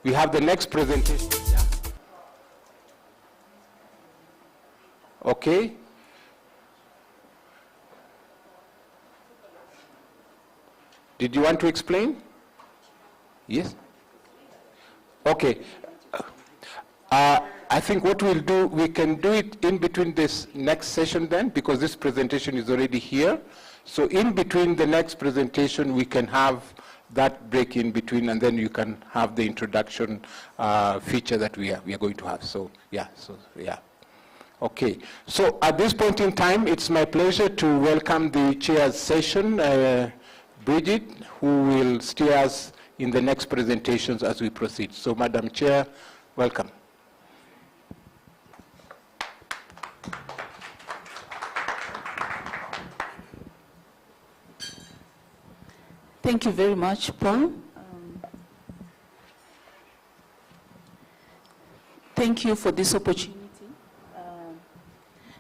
We have the next presentation. Yeah. Okay. Did you want to explain? Yes? Okay. I think what we'll do, we can do it in between this next session then, because this presentation is already here. So in between the next presentation, we can have that break in between, and then you can have the introduction feature that we are going to have. So yeah, Okay, so at this point in time, it's my pleasure to welcome the chair's session, Bridget, who will steer us in the next presentations as we proceed. So Madam Chair, welcome. Thank you very much, Paul. Thank you for this opportunity.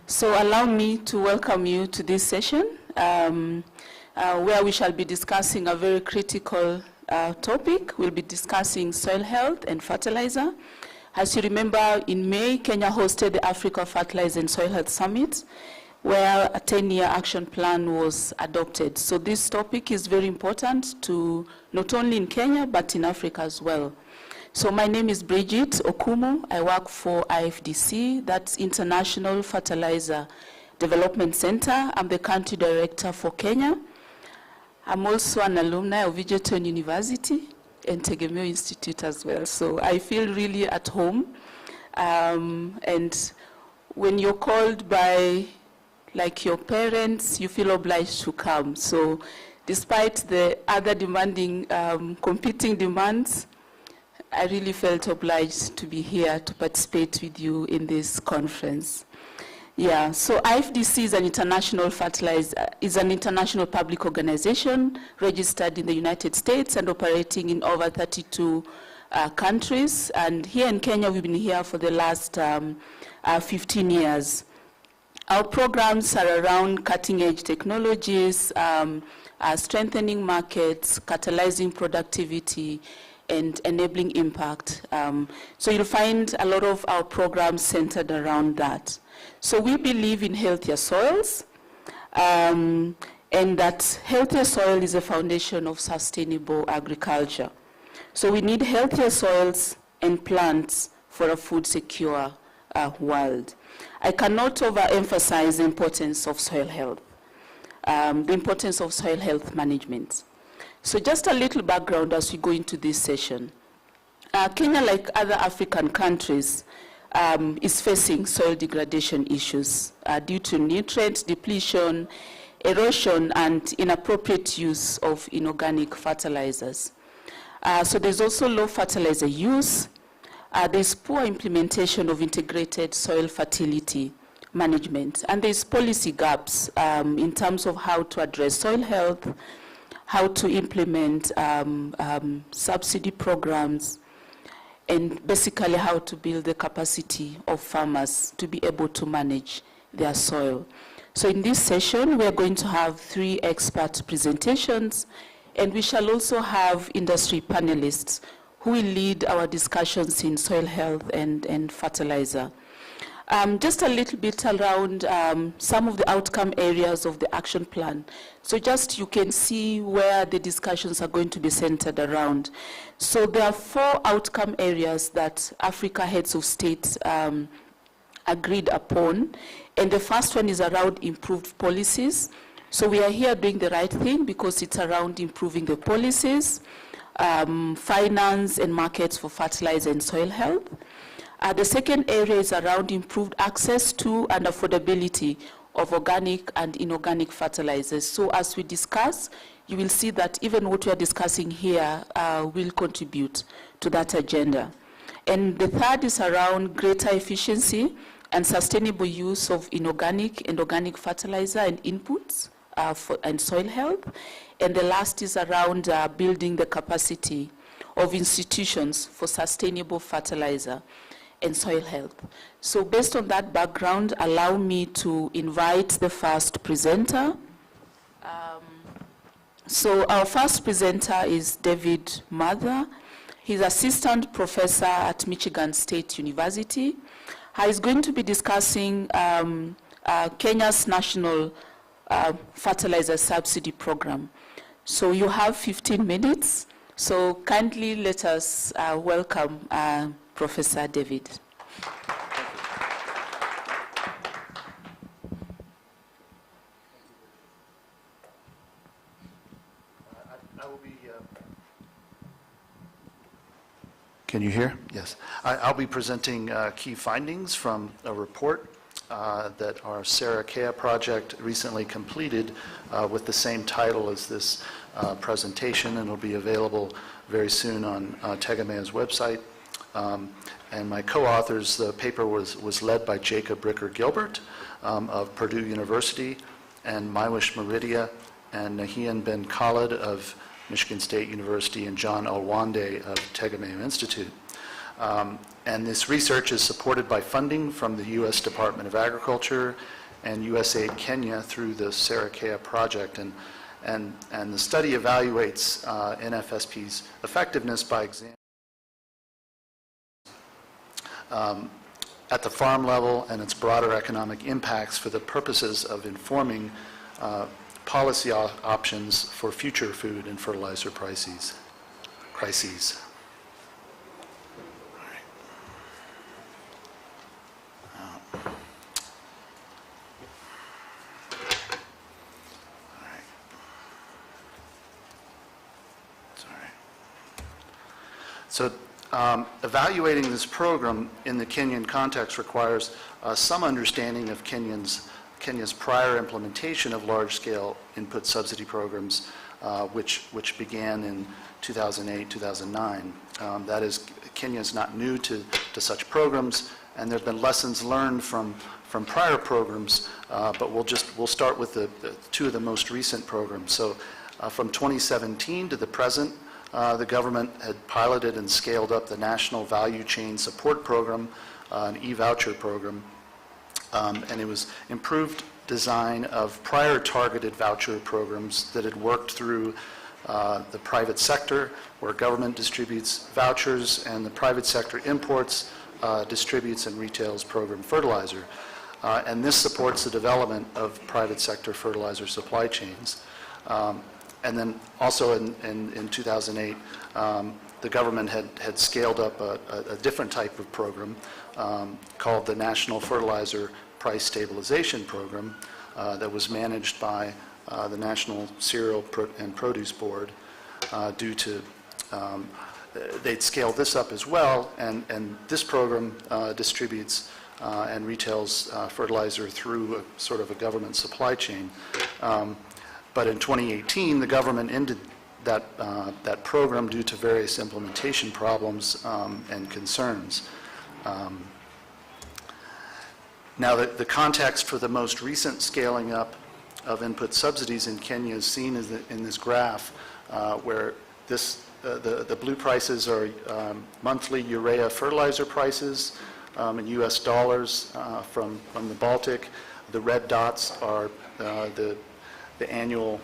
So allow me to welcome you to this session, where we shall be discussing a very critical topic. We'll be discussing soil health and fertilizer. As you remember, in May, Kenya hosted the Africa Fertilizer and Soil Health Summit, where a 10-year action plan was adopted. So this topic is very important to not only in Kenya, but in Africa as well. So my name is Bridget Okumu. I work for IFDC, that's International Fertilizer Development Center. I'm the country director for Kenya. I'm also an alumni of Egerton University and Tegemeo Institute as well. So I feel really at home. And when you're called by like your parents, you feel obliged to come. So despite the other demanding, competing demands, I really felt obliged to be here to participate with you in this conference. Yeah, so IFDC is an international international public organization registered in the United States and operating in over 32 countries. And here in Kenya, we've been here for the last 15 years. Our programs are around cutting-edge technologies, strengthening markets, catalyzing productivity, and enabling impact. So you'll find a lot of our programs centered around that. So we believe in healthier soils, and that healthier soil is a foundation of sustainable agriculture. So we need healthier soils and plants for a food-secure world. I cannot overemphasize the importance of soil health, the importance of soil health management. So just a little background as we go into this session. Kenya, like other African countries, is facing soil degradation issues due to nutrient depletion, erosion, and inappropriate use of inorganic fertilizers. So there's also low fertilizer use. There's poor implementation of integrated soil fertility management, and there's policy gaps in terms of how to address soil health, how to implement subsidy programs, and basically how to build the capacity of farmers to be able to manage their soil. So in this session, we are going to have 3 expert presentations, and we shall also have industry panelists who will lead our discussions in soil health and fertilizer. Just a little bit around some of the outcome areas of the action plan. So just you can see where the discussions are going to be centered around. So there are 4 outcome areas that Africa heads of state agreed upon. And the first one is around improved policies. So we are here doing the right thing because it's around improving the policies, finance and markets for fertilizer and soil health. The second area is around improved access to and affordability of organic and inorganic fertilizers. So as we discuss, you will see that even what we are discussing here will contribute to that agenda. And the third is around greater efficiency and sustainable use of inorganic and organic fertilizer and inputs and soil health. And the last is around building the capacity of institutions for sustainable fertilizer and soil health. So based on that background, allow me to invite the first presenter. So our first presenter is David Mather. He's assistant professor at Michigan State University. He's going to be discussing Kenya's national fertilizer subsidy program. So you have 15 minutes. So kindly let us welcome Professor David. I will be. Can you hear? Yes. I'll be presenting key findings from a report that our SESSION project recently completed with the same title as this presentation, and it'll be available very soon on Tegamea's website. And my co-authors, the paper was led by Jacob Bricker-Gilbert of Purdue University, and Maiwish Meridia, and Nahian Ben Khalid of Michigan State University, and John Olwande of Tegamea Institute. And this research is supported by funding from the U.S. Department of Agriculture and USAID Kenya through the SESSION project. And the study evaluates NFSP's effectiveness by examining at the farm level and its broader economic impacts for the purposes of informing policy options for future food and fertilizer crises. So evaluating this program in the Kenyan context requires some understanding of Kenya's prior implementation of large-scale input subsidy programs, which began in 2008, 2009. That is, Kenya is not new to such programs, and there have been lessons learned from prior programs, but we'll start with the two of the most recent programs. So from 2017 to the present, the government had piloted and scaled up the National Value Chain Support Program, an e-voucher program, and it was improved design of prior targeted voucher programs that had worked through the private sector, where government distributes vouchers and the private sector imports, distributes, and retails program fertilizer. And this supports the development of private sector fertilizer supply chains. And then also in 2008, the government had scaled up a different type of program called the National Fertilizer Price Stabilization Program that was managed by the National Cereal and Produce Board due to, they'd scaled this up as well, and this program distributes and retails fertilizer through a sort of a government supply chain. But in 2018, the government ended that program due to various implementation problems and concerns. Now, the context for the most recent scaling up of input subsidies in Kenya is seen in this graph, where the blue prices are monthly urea fertilizer prices in U.S. dollars from the Baltic. The red dots are the annual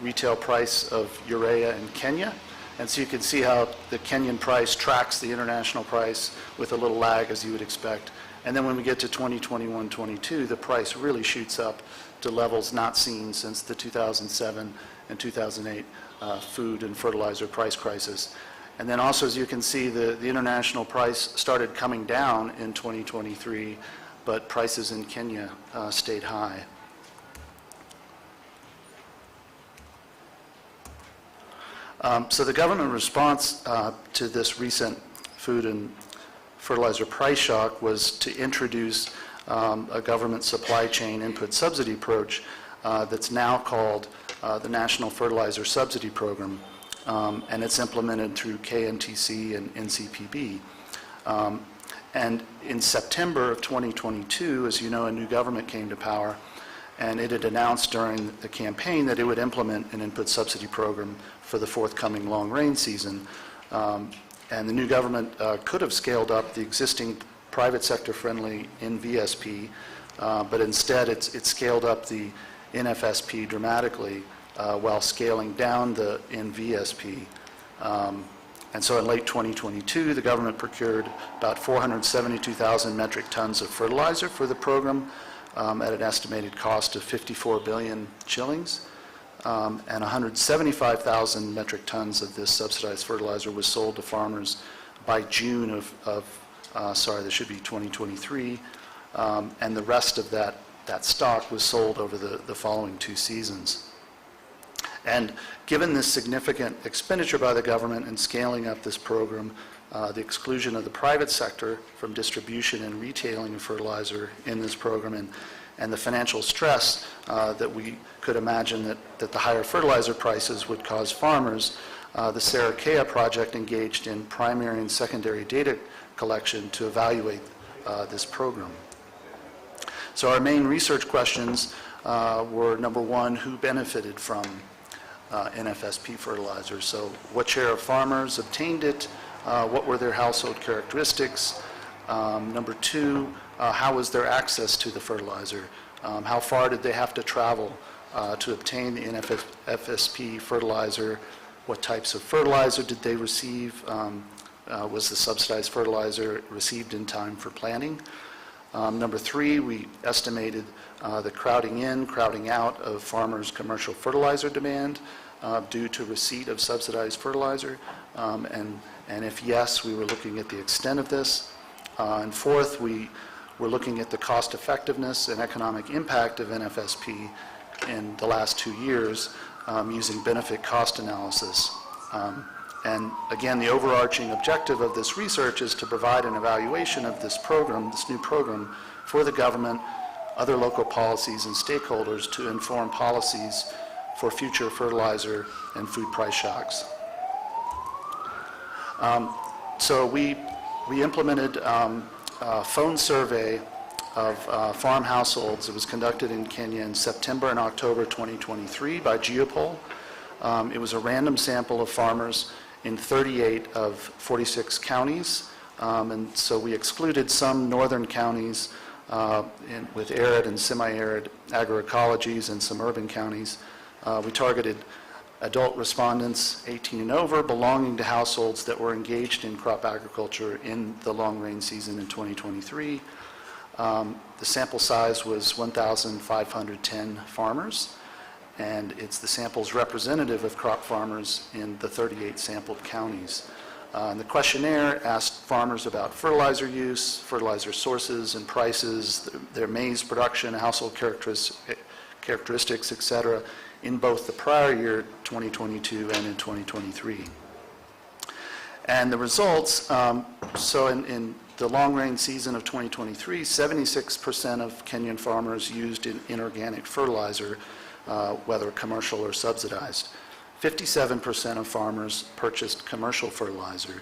retail price of urea in Kenya. And so you can see how the Kenyan price tracks the international price with a little lag, as you would expect. And then when we get to 2021-22, the price really shoots up to levels not seen since the 2007 and 2008 food and fertilizer price crisis. And then also, as you can see, the international price started coming down in 2023, but prices in Kenya stayed high. So the government response to this recent food and fertilizer price shock was to introduce a government supply chain input subsidy approach that's now called the National Fertilizer Subsidy Program, and it's implemented through KNTC and NCPB. And in September of 2022, as you know, a new government came to power, and it had announced during the campaign that it would implement an input subsidy program for the forthcoming long rain season. And the new government could have scaled up the existing private sector friendly NVSP, but instead it scaled up the NFSP dramatically while scaling down the NVSP. And so in late 2022, the government procured about 472,000 metric tons of fertilizer for the program at an estimated cost of 54 billion shillings. And 175,000 metric tons of this subsidized fertilizer was sold to farmers by June there should be 2023, and the rest of that stock was sold over the following 2 seasons. And given this significant expenditure by the government in scaling up this program, the exclusion of the private sector from distribution and retailing of fertilizer in this program, and the financial stress that we could imagine that the higher fertilizer prices would cause farmers, the Sarah project engaged in primary and secondary data collection to evaluate this program. So our main research questions were, number one, who benefited from NFSP fertilizer? So what share of farmers obtained it? What were their household characteristics? Number two, how was their access to the fertilizer? How far did they have to travel to obtain the NFSP fertilizer? What types of fertilizer did they receive? Was the subsidized fertilizer received in time for planting? Number three, we estimated the crowding in, crowding out of farmers' commercial fertilizer demand due to receipt of subsidized fertilizer. And if yes, we were looking at the extent of this. And fourth, we were looking at the cost effectiveness and economic impact of NFSP in the last 2 years using benefit cost analysis. And again, the overarching objective of this research is to provide an evaluation of this program, this new program, for the government, other local policies and stakeholders to inform policies for future fertilizer and food price shocks. So we implemented a phone survey of farm households. It was conducted in Kenya in September and October 2023 by Geopol. It was a random sample of farmers in 38 of 46 counties. And so we excluded some northern counties with arid and semi-arid agroecologies and some urban counties. We targeted adult respondents 18 and over belonging to households that were engaged in crop agriculture in the long rain season in 2023. The sample size was 1,510 farmers, and it's the samples representative of crop farmers in the 38 sampled counties. And the questionnaire asked farmers about fertilizer use, fertilizer sources and prices, their maize production, household characteristics, et cetera, in both the prior year, 2022, and in 2023. And the results, so in the long rain season of 2023, 76% of Kenyan farmers used inorganic fertilizer, whether commercial or subsidized. 57% of farmers purchased commercial fertilizer.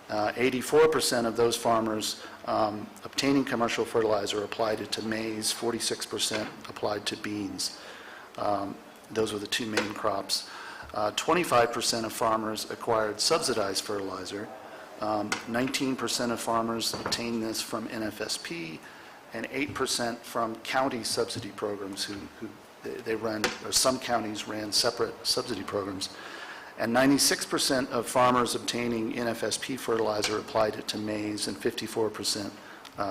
84% of those farmers obtaining commercial fertilizer applied it to maize, 46% applied to beans. Those were the two main crops. 25% of farmers acquired subsidized fertilizer. 19% of farmers obtained this from NFSP, and 8% from county subsidy programs who they run, or some counties ran separate subsidy programs. And 96% of farmers obtaining NFSP fertilizer applied it to maize and 54%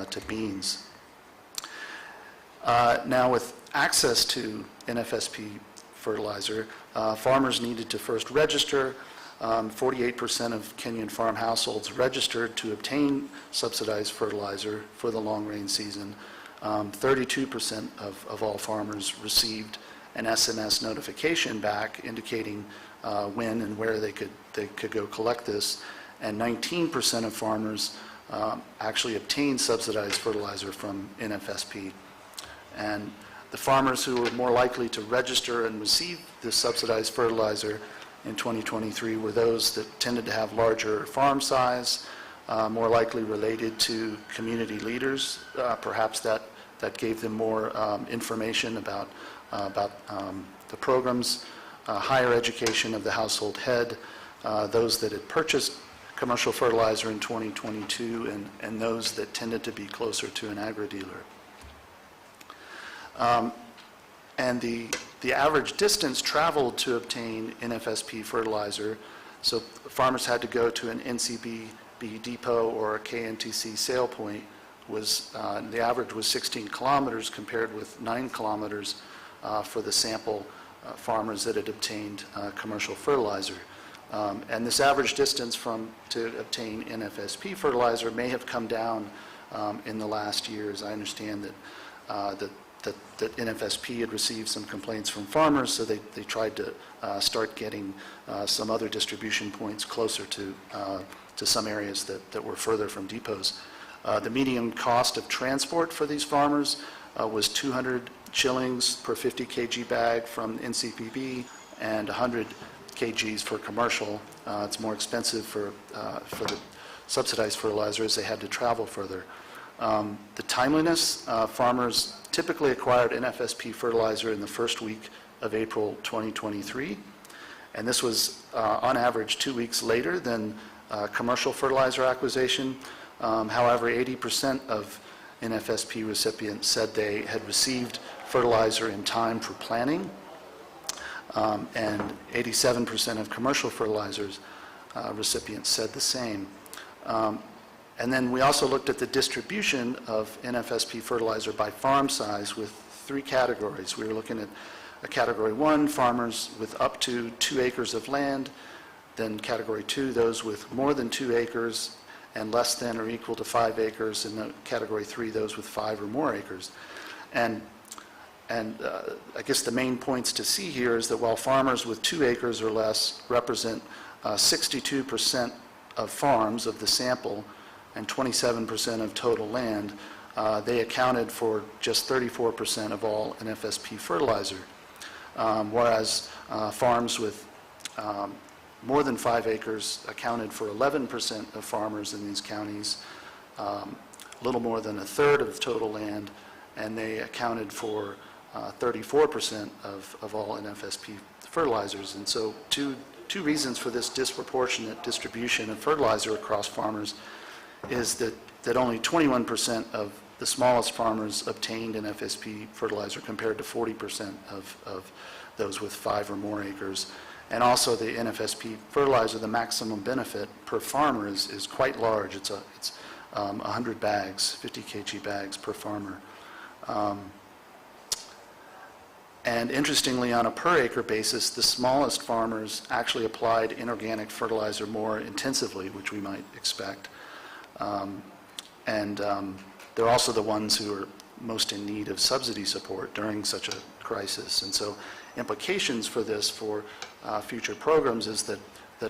to beans. Now with access to NFSP fertilizer, farmers needed to first register. 48% of Kenyan farm households registered to obtain subsidized fertilizer for the long rain season. 32% of all farmers received an SMS notification back indicating when and where they could go collect this, and 19% of farmers actually obtained subsidized fertilizer from NFSP. And the farmers who were more likely to register and receive this subsidized fertilizer in 2023 were those that tended to have larger farm size, more likely related to community leaders. Perhaps that gave them more information about the programs, higher education of the household head, those that had purchased commercial fertilizer in 2022, and those that tended to be closer to an agri-dealer. And the average distance traveled to obtain NFSP fertilizer, So farmers had to go to an NCBB depot or a KNTC sale point. The average was 16 kilometers compared with 9 kilometers for the sample farmers that had obtained commercial fertilizer. And this average distance to obtain NFSP fertilizer may have come down in the last years. I understand that NFSP had received some complaints from farmers, so they tried to start getting some other distribution points closer to some areas that were further from depots. The median cost of transport for these farmers was 200 shillings per 50 kg bag from NCPB and 100 kgs for commercial. It's more expensive for the subsidized fertilizers. They had to travel further. The timeliness, farmers typically acquired NFSP fertilizer in the first week of April 2023, and this was on average 2 weeks later than commercial fertilizer acquisition. However, 80% of NFSP recipients said they had received fertilizer in time for planting, and 87% of commercial fertilizers recipients said the same. And then we also looked at the distribution of NFSP fertilizer by farm size with 3 categories. We were looking at a category 1, farmers with up to 2 acres of land, then category 2, those with more than 2 acres and less than or equal to 5 acres, and category 3, those with 5 or more acres. And I guess the main points to see here is that while farmers with 2 acres or less represent 62% of farms of the sample and 27% of total land, they accounted for just 34% of all NFSP fertilizer, whereas farms with more than 5 acres accounted for 11% of farmers in these counties, a little more than a third of total land, and they accounted for 34% of all NFSP fertilizers. And so two reasons for this disproportionate distribution of fertilizer across farmers is that only 21% of the smallest farmers obtained NFSP fertilizer compared to 40% of those with 5 or more acres. And also the NFSP fertilizer, the maximum benefit per farmer is quite large. It's 100 bags, 50 kg bags per farmer. And interestingly, on a per acre basis, the smallest farmers actually applied inorganic fertilizer more intensively, which we might expect. They're also the ones who are most in need of subsidy support during such a crisis. And so implications for this for future programs is that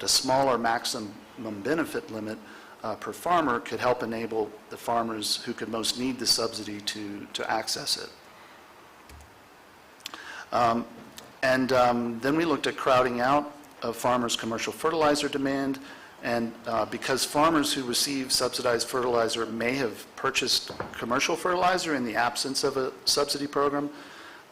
a smaller maximum benefit limit per farmer could help enable the farmers who could most need the subsidy to access it. Then we looked at crowding out of farmers' commercial fertilizer demand, and because farmers who receive subsidized fertilizer may have purchased commercial fertilizer in the absence of a subsidy program,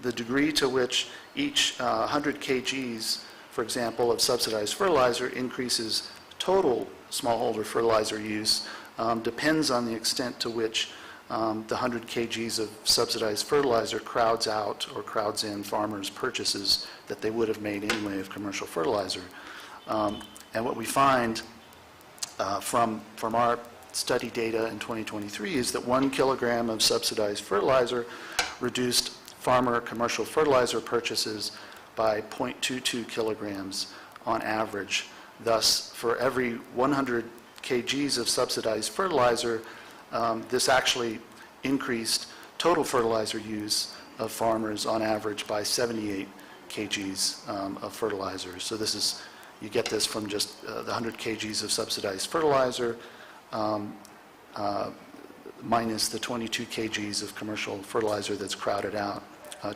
the degree to which each 100 kgs, for example, of subsidized fertilizer increases total smallholder fertilizer use depends on the extent to which the 100 kgs of subsidized fertilizer crowds out or crowds in farmers' purchases that they would have made anyway of commercial fertilizer. And what we find from our study data in 2023 is that 1 kilogram of subsidized fertilizer reduced farmer commercial fertilizer purchases by 0.22 kilograms on average. Thus, for every 100 kgs of subsidized fertilizer, this actually increased total fertilizer use of farmers on average by 78 kgs of fertilizer. So this is, you get this from just the 100 kgs of subsidized fertilizer minus the 22 kgs of commercial fertilizer that's crowded out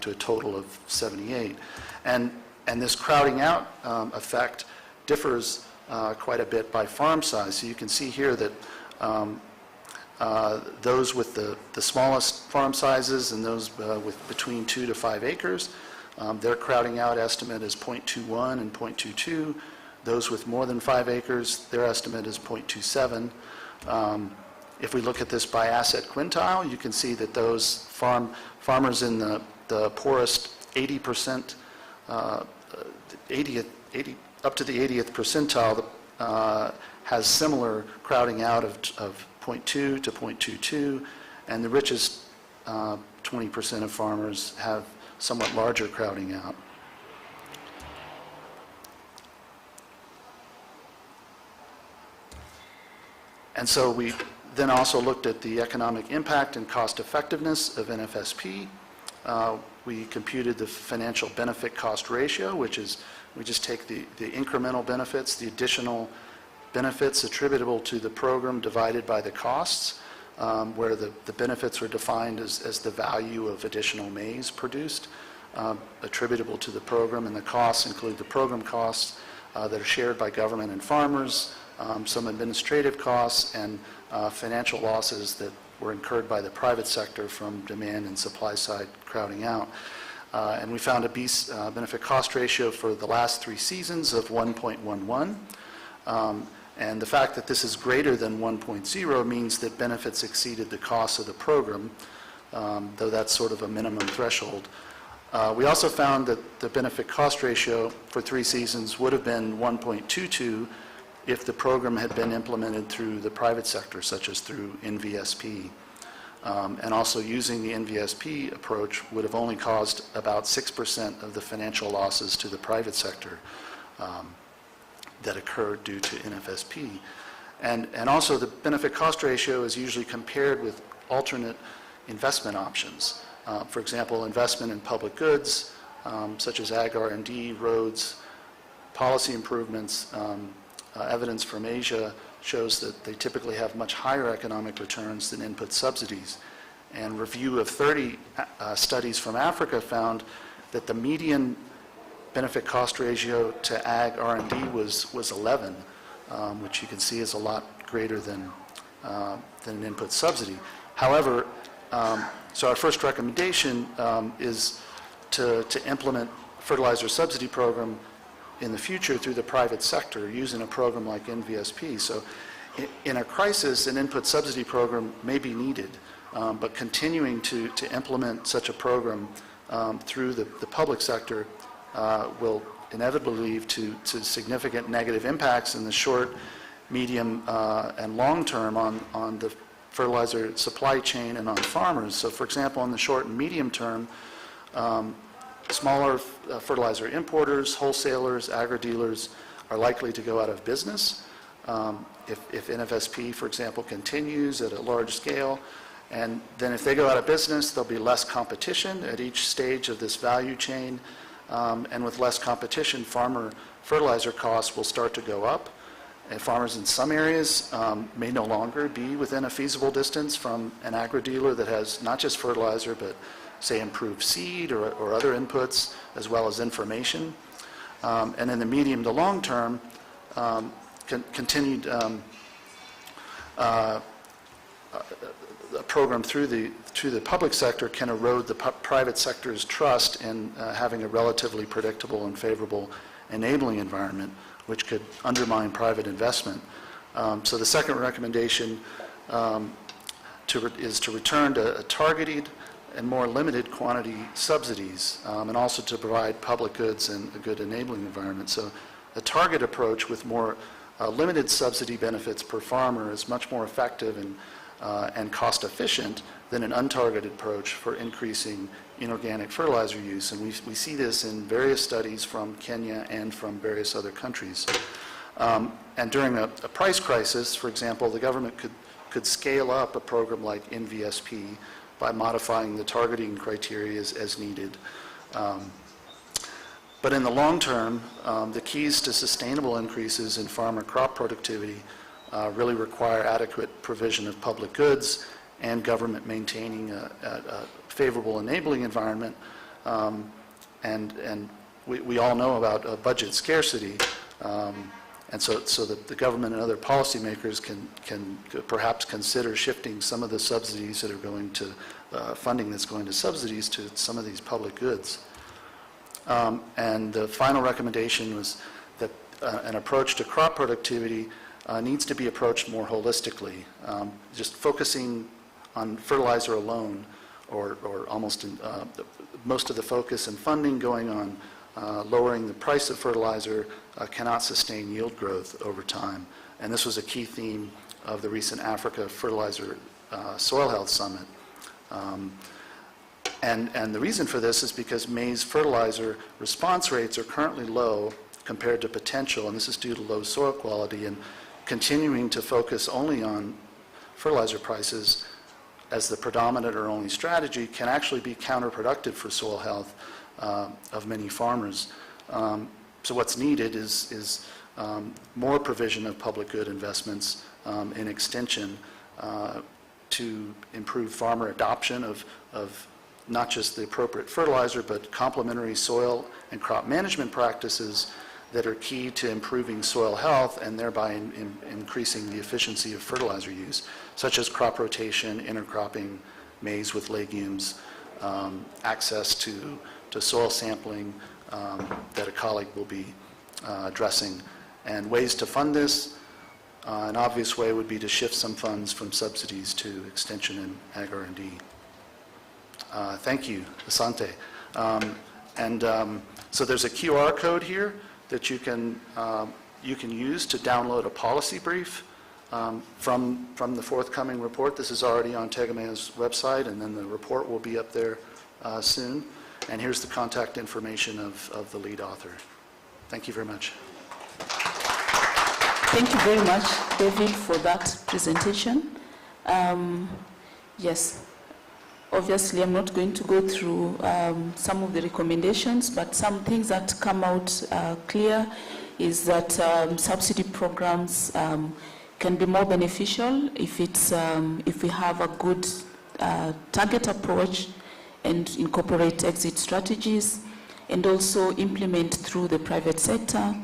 to a total of 78. And this crowding out effect differs quite a bit by farm size. So you can see here that those with the smallest farm sizes and those with between 2 to 5 acres, their crowding out estimate is 0.21 and 0.22. Those with more than 5 acres, their estimate is 0.27. If we look at this by asset quintile, you can see that those farmers in the poorest 80%, up to the 80th percentile, has similar crowding out of 0.2 to 0.22, and the richest 20% of farmers have somewhat larger crowding out. And so we then also looked at the economic impact and cost effectiveness of NFSP. We computed the financial benefit cost ratio, which is we just take the incremental benefits, the additional benefits attributable to the program divided by the costs, where the benefits are defined as the value of additional maize produced attributable to the program, and the costs include the program costs that are shared by government and farmers, some administrative costs, and financial losses that were incurred by the private sector from demand and supply side crowding out. And we found a benefit cost ratio for the last 3 seasons of 1.11. And the fact that this is greater than 1.0 means that benefits exceeded the costs of the program, though that's sort of a minimum threshold. We also found that the benefit cost ratio for 3 seasons would have been 1.22 if the program had been implemented through the private sector, such as through NVSP. And also using the NVSP approach would have only caused about 6% of the financial losses to the private sector that occurred due to NFSP. And also the benefit cost ratio is usually compared with alternate investment options. For example, investment in public goods, such as ag R&D, roads, policy improvements. Evidence from Asia shows that they typically have much higher economic returns than input subsidies. And review of 30 studies from Africa found that the median benefit cost ratio to ag R&D was 11, which you can see is a lot greater than an input subsidy. However, so our first recommendation is to implement fertilizer subsidy program in the future through the private sector using a program like NVSP. So in a crisis, an input subsidy program may be needed, but continuing to implement such a program through the public sector will inevitably lead to significant negative impacts in the short, medium, and long term on the fertilizer supply chain and on farmers. So for example, in the short and medium term, smaller fertilizer importers, wholesalers, agri-dealers are likely to go out of business if NFSP, for example, continues at a large scale. And then if they go out of business, there'll be less competition at each stage of this value chain. And with less competition, farmer fertilizer costs will start to go up. And farmers in some areas may no longer be within a feasible distance from an agri-dealer that has not just fertilizer, but say improved seed or other inputs, as well as information. And in the medium to long term, continued a program through the public sector can erode the private sector's trust in having a relatively predictable and favorable enabling environment, which could undermine private investment. So the second recommendation is to return to a targeted and more limited quantity subsidies, and also to provide public goods and a good enabling environment. So a target approach with more limited subsidy benefits per farmer is much more effective and cost efficient than an untargeted approach for increasing inorganic fertilizer use. And we see this in various studies from Kenya and from various other countries. And during a price crisis, for example, the government could scale up a program like NVSP by modifying the targeting criteria as needed. But in the long term, the keys to sustainable increases in farmer crop productivity really require adequate provision of public goods and government maintaining a favorable enabling environment. And we all know about budget scarcity. And so that the government and other policymakers can perhaps consider shifting some of the subsidies that are going to, funding that's going to subsidies to some of these public goods. And the final recommendation was that an approach to crop productivity needs to be approached more holistically. Just focusing on fertilizer alone, or almost most of the focus and funding going on lowering the price of fertilizer cannot sustain yield growth over time. And this was a key theme of the recent Africa Fertilizer Soil Health Summit. And the reason for this is because maize fertilizer response rates are currently low compared to potential, and this is due to low soil quality, and continuing to focus only on fertilizer prices as the predominant or only strategy can actually be counterproductive for soil health of many farmers. So what's needed is more provision of public good investments in extension to improve farmer adoption of not just the appropriate fertilizer, but complementary soil and crop management practices that are key to improving soil health and thereby increasing the efficiency of fertilizer use, such as crop rotation, intercropping, maize with legumes, access to soil sampling that a colleague will be addressing. And ways to fund this, an obvious way would be to shift some funds from subsidies to extension and ag R&D. Thank you, Asante. So there's a QR code here that you can use to download a policy brief from the forthcoming report. This is already on Tegemea's website, and then the report will be up there soon. And here's the contact information of the lead author. Thank you very much. Thank you very much, David, for that presentation. Yes, obviously I'm not going to go through some of the recommendations, but some things that come out clear is that subsidy programs can be more beneficial if we have a good target approach and incorporate exit strategies, and also implement through the private sector,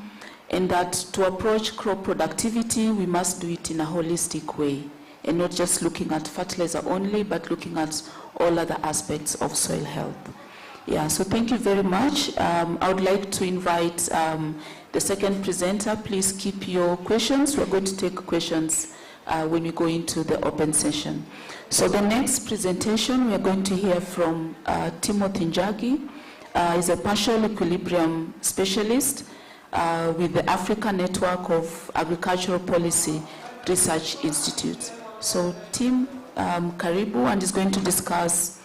and that to approach crop productivity, we must do it in a holistic way, and not just looking at fertilizer only, but looking at all other aspects of soil health. Yeah, so thank you very much. I would like to invite the second presenter. Please keep your questions. We're going to take questions when we go into the open session. So the next presentation, we are going to hear from Timothy Njagi. He's a partial equilibrium specialist with the Africa Network of Agricultural Policy Research Institute. So Tim, Karibu, and is going to discuss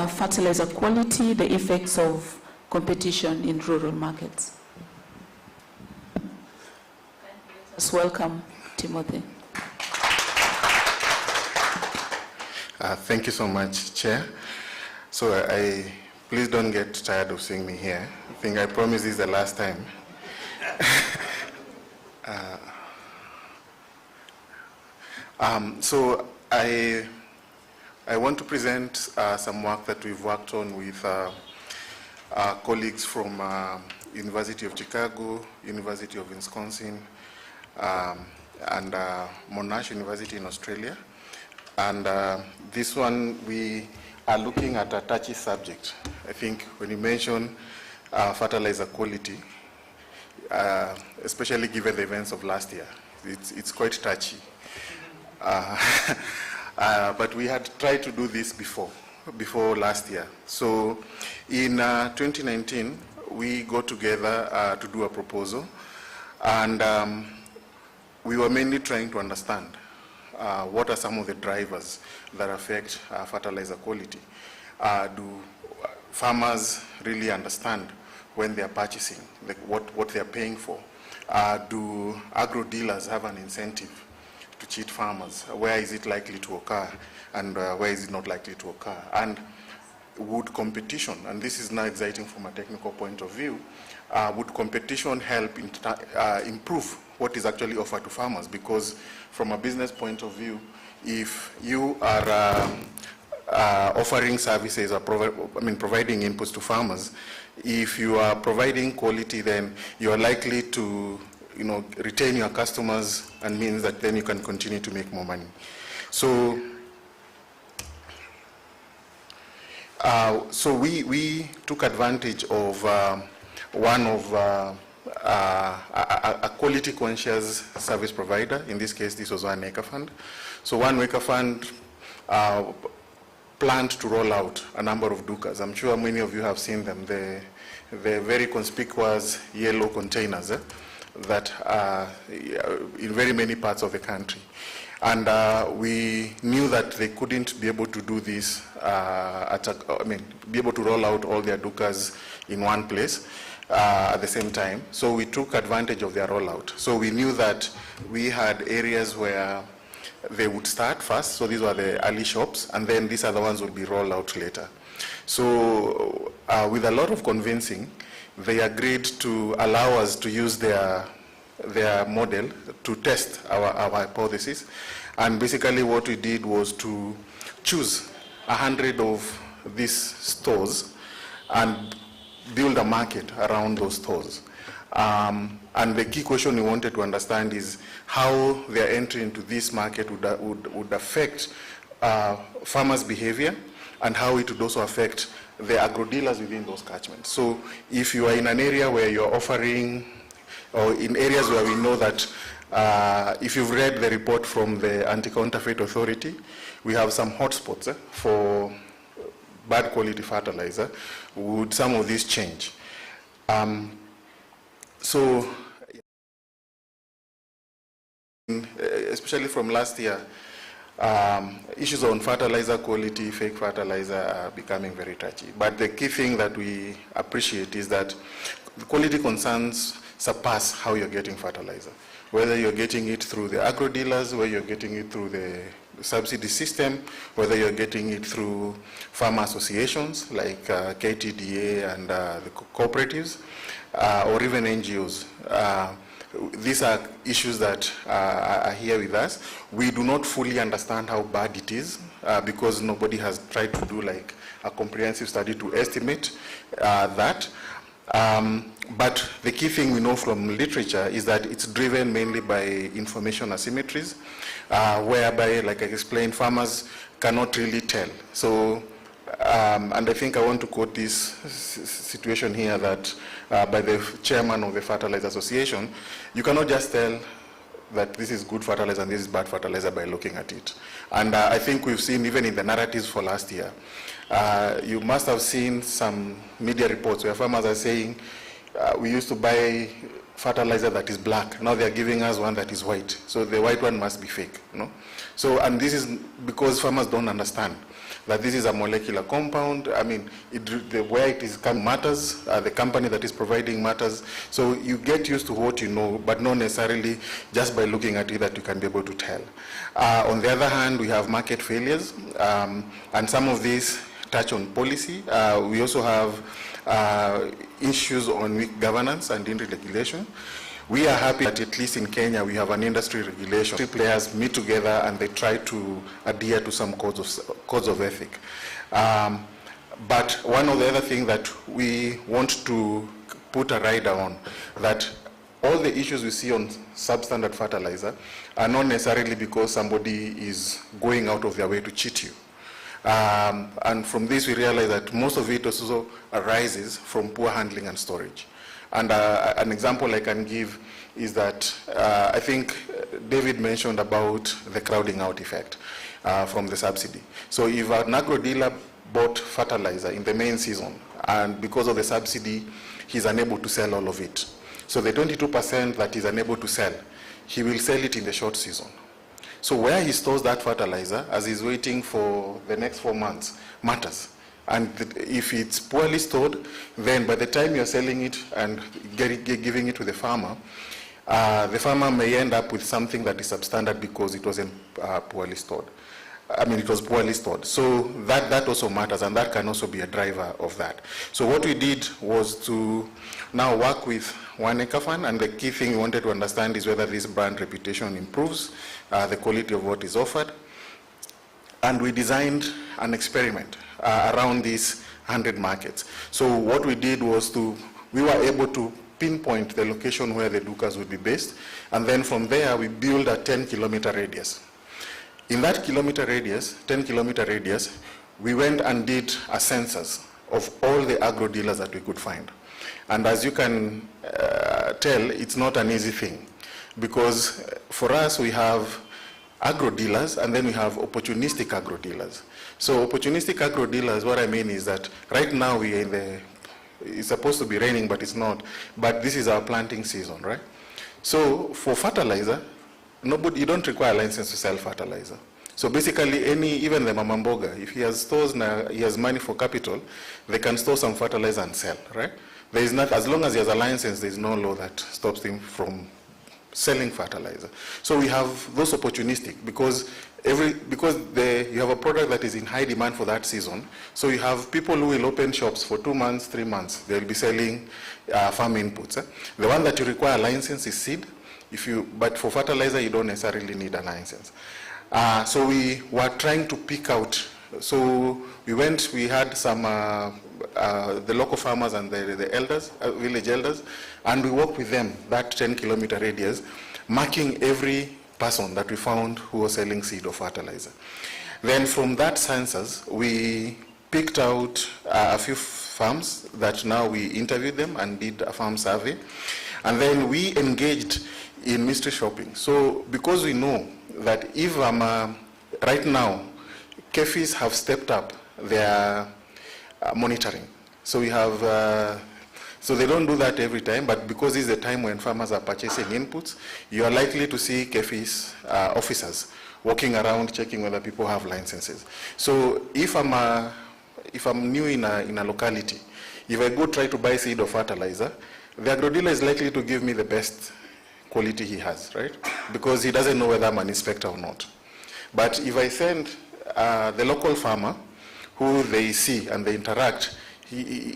fertilizer quality, the effects of competition in rural markets. Let's welcome Timothy. Thank you so much, Chair. So please don't get tired of seeing me here. I promise this is the last time. So I want to present some work that we've worked on with our colleagues from University of Chicago, University of Wisconsin, and Monash University in Australia. And this one, we are looking at a touchy subject. I think when you mention fertilizer quality, especially given the events of last year, it's quite touchy. But we had tried to do this before last year. So in 2019, we got together to do a proposal, and we were mainly trying to understand what are some of the drivers that affect fertilizer quality. Do farmers really understand when they are purchasing, like what they are paying for? Do agro dealers have an incentive to cheat farmers? Where is it likely to occur, and where is it not likely to occur? And would competition, and this is now exciting from a technical point of view, would competition help improve what is actually offered to farmers? Because from a business point of view, if you are offering services or providing inputs to farmers, if you are providing quality, then you are likely to retain your customers, and means that then you can continue to make more money. So we took advantage of one of a quality conscious service provider. In this case, this was One Acre Fund. So One Acre Fund planned to roll out a number of dukas. I'm sure many of you have seen them. the very conspicuous yellow containers that are in very many parts of the country. And we knew that they couldn't be able to do this, be able to roll out all their Dukas in one place at the same time. So we took advantage of their rollout. So we knew that we had areas where they would start first, so these were the early shops, and then these other ones would be rolled out later. So with a lot of convincing, they agreed to allow us to use their model to test our hypothesis. And basically what we did was to choose 100 of these stores and build a market around those stores. And the key question we wanted to understand is how their entry into this market would affect farmers' behavior, and how it would also affect the agro-dealers within those catchments. So if you are in an area where you're offering, or in areas where we know that, if you've read the report from the Anti-Counterfeit Authority, we have some hotspots for bad quality fertilizer. Would some of these change? So, especially from last year, issues on fertilizer quality, fake fertilizer are becoming very touchy. But the key thing that we appreciate is that the quality concerns surpass how you're getting fertilizer. Whether you're getting it through the agro dealers, whether you're getting it through the subsidy system, whether you're getting it through farmer associations like KTDA and the cooperatives, or even NGOs. These are issues that are here with us. We do not fully understand how bad it is because nobody has tried to do like a comprehensive study to estimate that. But the key thing we know from literature is that it's driven mainly by information asymmetries, whereby, like I explained, farmers cannot really tell. So, and I think I want to quote this situation here that by the chairman of the Fertilizer Association, you cannot just tell that this is good fertilizer and this is bad fertilizer by looking at it. And I think we've seen even in the narratives for last year, you must have seen some media reports where farmers are saying, we used to buy fertilizer that is black. Now they're giving us one that is white. So the white one must be fake. No? So, and this is because farmers don't understand that this is a molecular compound. I mean, where it is matters, the company that is providing matters. So you get used to what you know, but not necessarily just by looking at it that you can be able to tell. On the other hand, we have market failures, and some of these touch on policy. We also have issues on weak governance and industry regulation. We are happy that at least in Kenya we have an industry regulation. Three players meet together and they try to adhere to some codes of ethic. But one of the other things that we want to put a rider on, that all the issues we see on substandard fertilizer are not necessarily because somebody is going out of their way to cheat you. And from this we realize that most of it also arises from poor handling and storage. And an example I can give is that I think David mentioned about the crowding out effect from the subsidy. So if an agro dealer bought fertilizer in the main season, and because of the subsidy, he's unable to sell all of it. So the 22% that he's unable to sell, he will sell it in the short season. So where he stores that fertilizer as he's waiting for the next 4 months matters. And if it's poorly stored, then by the time you're selling it and giving it to the farmer may end up with something that is substandard because it wasn't poorly stored. I mean, it was poorly stored. So that also matters, and that can also be a driver of that. So what we did was to now work with 1 Acre Fund, and the key thing we wanted to understand is whether this brand reputation improves the quality of what is offered. And we designed an experiment around these 100 markets. So what we did was we were able to pinpoint the location where the Dukas would be based, and then from there we built a 10-kilometer radius. In that 10-kilometer radius, we went and did a census of all the agro dealers that we could find. And as you can tell, it's not an easy thing, because for us we have agro dealers and then we have opportunistic agro dealers. So opportunistic agro dealers, what I mean is that right now we are in the It's supposed to be raining, but it's not. But this is our planting season, right? So for fertilizer, you don't require a license to sell fertilizer. So basically, even the mamamboga, if he has stores now, he has money for capital, they can store some fertilizer and sell, right? There is not, as long as he has a license, there is no law that stops him from selling fertilizer. So we have those opportunistic because you have a product that is in high demand for that season. So you have people who will open shops for 2 months, 3 months. They will be selling farm inputs. The one that you require a license is seed. But for fertilizer, you don't necessarily need a license. So we were trying to pick out. So we had some, the local farmers and the elders, village elders, and we worked with them, that 10-kilometer radius, marking every person that we found who was selling seed or fertilizer. Then from that census, we picked out a few farms that now we interviewed them and did a farm survey. And then we engaged in mystery shopping. So because we know that if right now, KEFIs have stepped up their monitoring. So we have, so they don't do that every time, but because this is the time when farmers are purchasing inputs, you are likely to see KEFIs officers walking around checking whether people have licenses. So if I'm new in a locality, if I go try to buy seed or fertilizer, the agro-dealer is likely to give me the best quality he has, right? Because he doesn't know whether I'm an inspector or not. But if I send the local farmer who they see and they interact,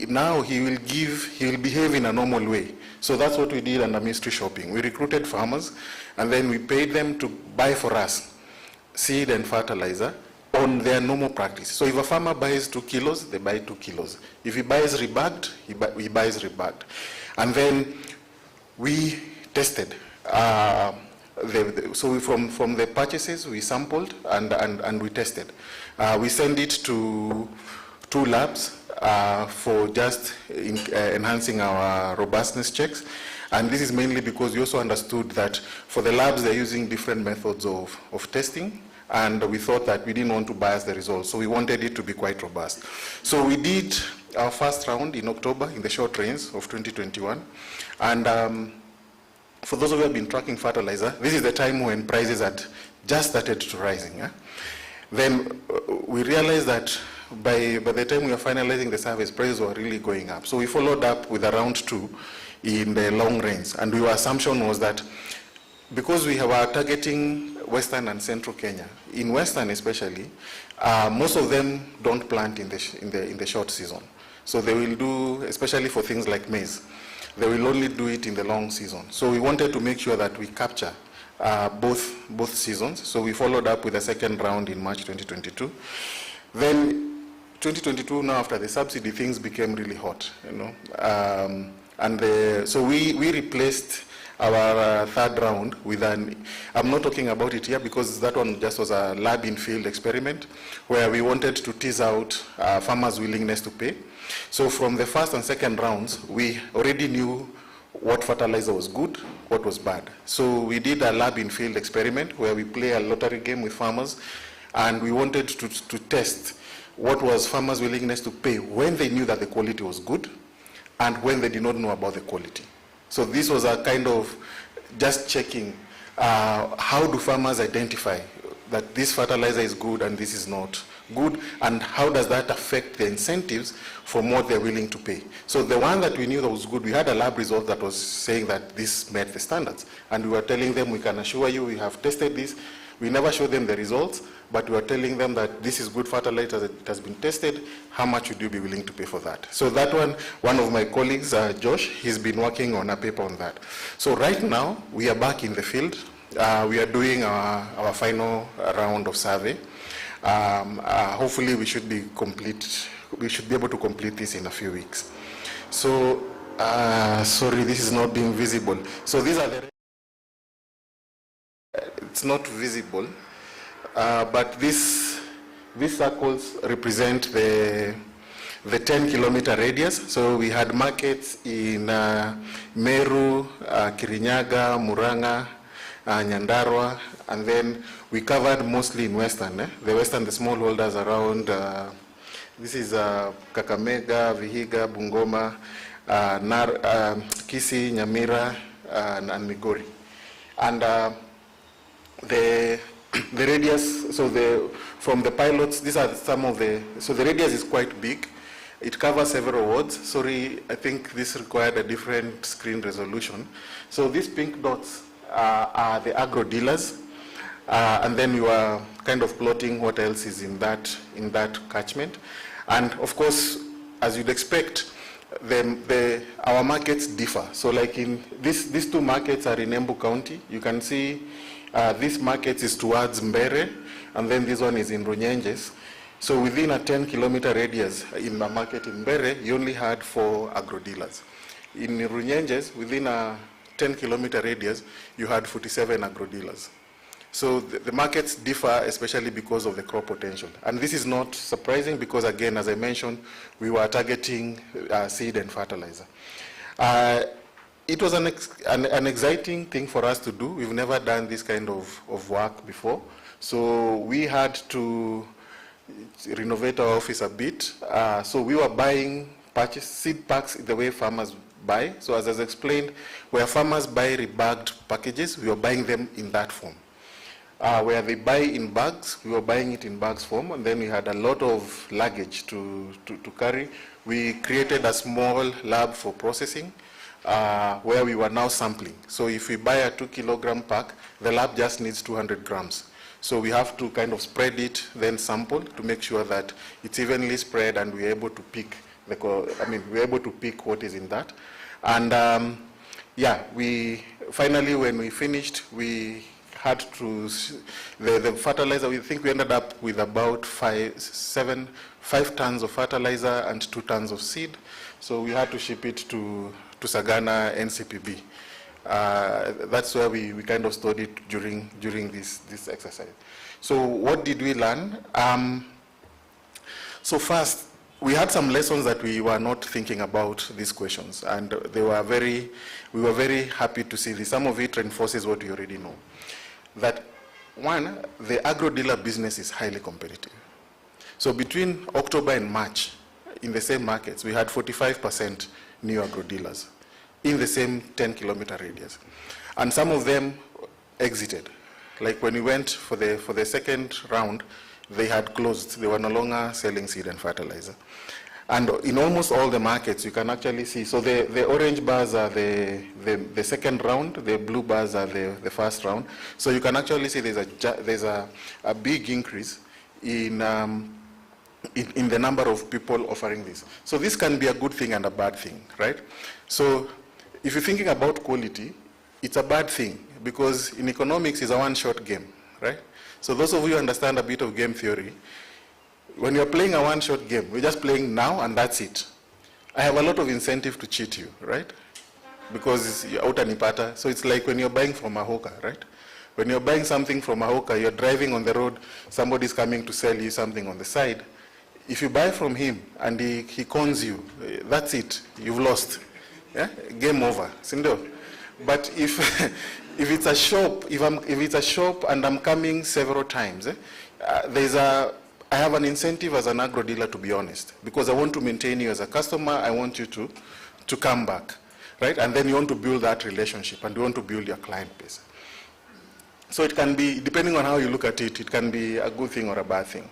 now he will behave in a normal way. So that's what we did under mystery shopping. We recruited farmers and then we paid them to buy for us seed and fertilizer on their normal practice. So if a farmer buys 2 kilos, they buy 2 kilos. If he buys rebagged, he buys rebagged. And then we tested. So from the purchases, we sampled and we tested. We sent it to 2 labs for just enhancing our robustness checks. And this is mainly because we also understood that for the labs, they're using different methods of testing. And we thought that we didn't want to bias the results. So we wanted it to be quite robust. So we did our first round in October in the short rains of 2021. And for those of you who have been tracking fertilizer, this is the time when prices had just started to rising. Then we realized that by the time we were finalizing the surveys, prices were really going up. So we followed up with a round 2 in the long rains. And our assumption was that because we were targeting Western and Central Kenya, in Western especially, most of them don't plant in the short season. So they will do, especially for things like maize, they will only do it in the long season. So we wanted to make sure that we capture both seasons. So we followed up with a second round in March 2022. Then 2022, now after the subsidy, things became really hot, so we replaced our third round with I'm not talking about it here because that one just was a lab in field experiment where we wanted to tease out farmers' willingness to pay. So from the first and second rounds, we already knew what fertilizer was good, what was bad. So we did a lab in field experiment where we play a lottery game with farmers, and we wanted to test what was farmers' willingness to pay when they knew that the quality was good and when they did not know about the quality. So this was a kind of just checking how do farmers identify that this fertilizer is good and this is not good, and how does that affect the incentives from what they're willing to pay. So the one that we knew that was good, we had a lab result that was saying that this met the standards, and we were telling them, we can assure you we have tested this. We never showed them the results, but we were telling them that this is good fertilizer, it has been tested, how much would you be willing to pay for that? So that one of my colleagues, Josh, he's been working on a paper on that. So right now, we are back in the field. We are doing our final round of survey. Hopefully we should be able to complete this in a few weeks. So, sorry, this is not being visible. So these are the, it's not visible, but these circles represent the 10-kilometer radius. So we had markets in Meru, Kirinyaga, Muranga, Nyandarua, and then we covered mostly in Western. The Western, the smallholders around This is Kakamega, Vihiga, Bungoma, Kisii, Nyamira, and Migori. And the radius, so from the pilots, these are some of the, so the radius is quite big. It covers several wards. Sorry, I think this required a different screen resolution. So these pink dots are the agro dealers. And then you are kind of plotting what else is in that catchment. And of course, as you'd expect, our markets differ. So like in these two markets are in Embu County. You can see this market is towards Mbere, and then this one is in Runyenjes. So within a 10-kilometer radius in the market in Mbere, you only had 4 agro dealers. In Runyenjes, within a 10-kilometer radius, you had 47 agro dealers. So the markets differ, especially because of the crop potential. And this is not surprising because, again, as I mentioned, we were targeting seed and fertilizer. It was an exciting thing for us to do. We've never done this kind of work before. So we had to renovate our office a bit. So we were buying seed packs the way farmers buy. So as I explained, where farmers buy rebagged packages, we were buying them in that form. Where they buy in bags, we were buying it in bags form, and then we had a lot of luggage to carry. We created a small lab for processing, where we were now sampling. So if we buy a 2-kilogram pack, the lab just needs 200 grams. So we have to kind of spread it, then sample to make sure that it's evenly spread, and we're able to pick we're able to pick what is in that. And yeah, finally, when we finished, we had to, the fertilizer, we think we ended up with about 5 tons of fertilizer and 2 tons of seed. So we had to ship it to Sagana NCPB. That's where we kind of stored it during this exercise. So what did we learn? So first, we had some lessons that we were not thinking about these questions, and we were very happy to see this. Some of it reinforces what we already know. That one, the agro-dealer business is highly competitive. So between October and March, in the same markets, we had 45% new agro-dealers in the same 10-kilometer radius. And some of them exited. Like when we went for the second round, they had closed. They were no longer selling seed and fertilizer. And in almost all the markets, you can actually see, so the orange bars are the second round, the blue bars are the first round. So you can actually see there's a big increase in the number of people offering this. So this can be a good thing and a bad thing, right? So if you're thinking about quality, it's a bad thing because in economics, it's a one-shot game, right? So those of you who understand a bit of game theory, when you're playing a one-shot game, we're just playing now and that's it. I have a lot of incentive to cheat you, right? Because you're out and nipata. So it's like when you're buying from a hawker, right? When you're buying something from a hawker, you're driving on the road, somebody's coming to sell you something on the side. If you buy from him and he cons you, that's it. You've lost. Yeah? Game over. Sindo. But if it's a shop, if it's a shop and I'm coming several times, I have an incentive as an agro dealer, to be honest, because I want to maintain you as a customer. I want you to come back, right? And then you want to build that relationship and you want to build your client base. So it can be, depending on how you look at it, it can be a good thing or a bad thing.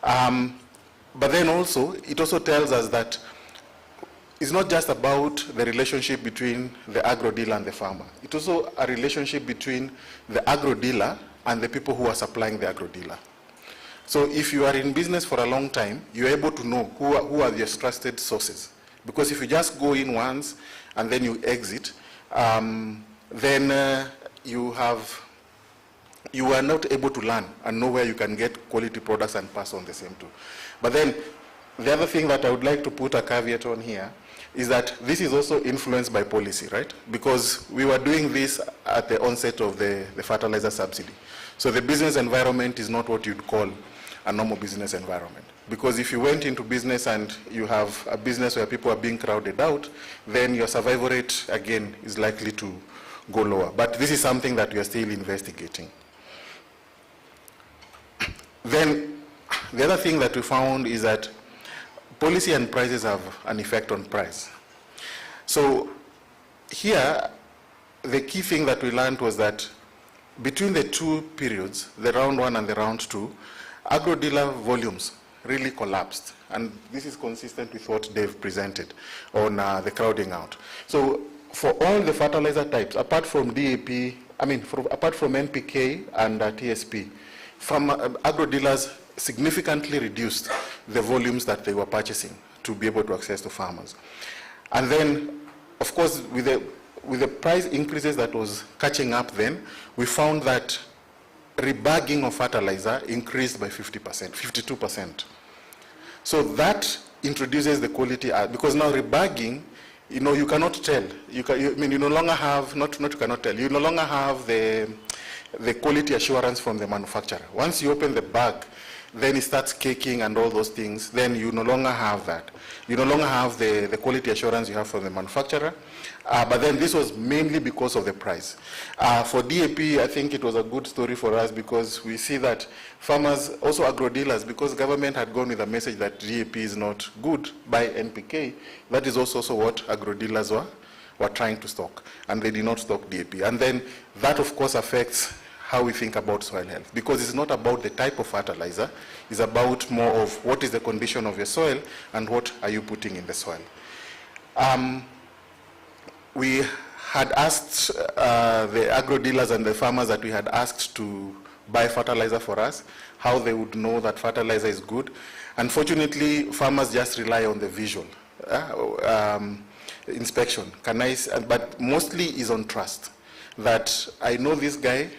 But then also, it also tells us that it's not just about the relationship between the agro dealer and the farmer. It's also a relationship between the agro dealer and the people who are supplying the agro dealer. So if you are in business for a long time, you're able to know who are your trusted sources. Because if you just go in once and then you exit, then you are not able to learn and know where you can get quality products and pass on the same too. But then the other thing that I would like to put a caveat on here is that this is also influenced by policy, right? Because we were doing this at the onset of the fertilizer subsidy. So the business environment is not what you'd call a normal business environment. Because if you went into business and you have a business where people are being crowded out, then your survival rate, again, is likely to go lower. But this is something that we are still investigating. Then the other thing that we found is that policy and prices have an effect on price. So here, the key thing that we learned was that between the two periods, the round 1 and the round 2, agro-dealer volumes really collapsed. And this is consistent with what Dave presented on the crowding out. So for all the fertilizer types, apart from DAP, apart from NPK and TSP, agro-dealers significantly reduced the volumes that they were purchasing to be able to access to farmers. And then, of course, with the price increases that was catching up then, we found that rebagging of fertilizer increased by 50%, 52%. So that introduces the quality, because now rebagging, you cannot tell. You no longer have, you no longer have the quality assurance from the manufacturer. Once you open the bag, then it starts caking and all those things, then you no longer have that. You no longer have the quality assurance you have from the manufacturer. But then this was mainly because of the price. For DAP, I think it was a good story for us because we see that farmers, also agro-dealers, because government had gone with a message that DAP is not good, buy NPK, that is also what agro-dealers were trying to stock, and they did not stock DAP. And then that, of course, affects how we think about soil health, because it's not about the type of fertilizer, it's about more of what is the condition of your soil and what are you putting in the soil. We had asked the agro-dealers and the farmers that we had asked to buy fertilizer for us, how they would know that fertilizer is good. Unfortunately, farmers just rely on the visual inspection, but mostly is on trust, that I know this guy,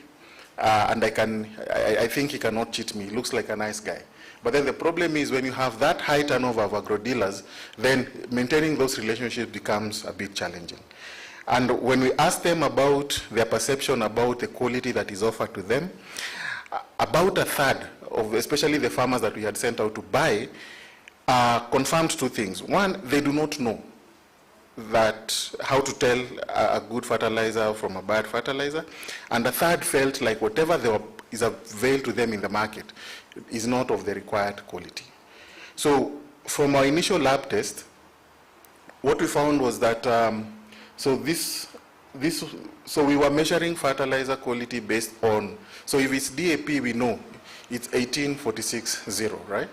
and I think he cannot cheat me. He looks like a nice guy. But then the problem is when you have that high turnover of agro-dealers, then maintaining those relationships becomes a bit challenging. And when we ask them about their perception about the quality that is offered to them, about a third of, especially the farmers that we had sent out to buy, confirmed two things. One, they do not know how to tell a good fertilizer from a bad fertilizer. And the third felt like whatever is available to them in the market is not of the required quality. So from our initial lab test, what we found was that, so we were measuring fertilizer quality based on, so if it's DAP, we know it's 1846-0, right?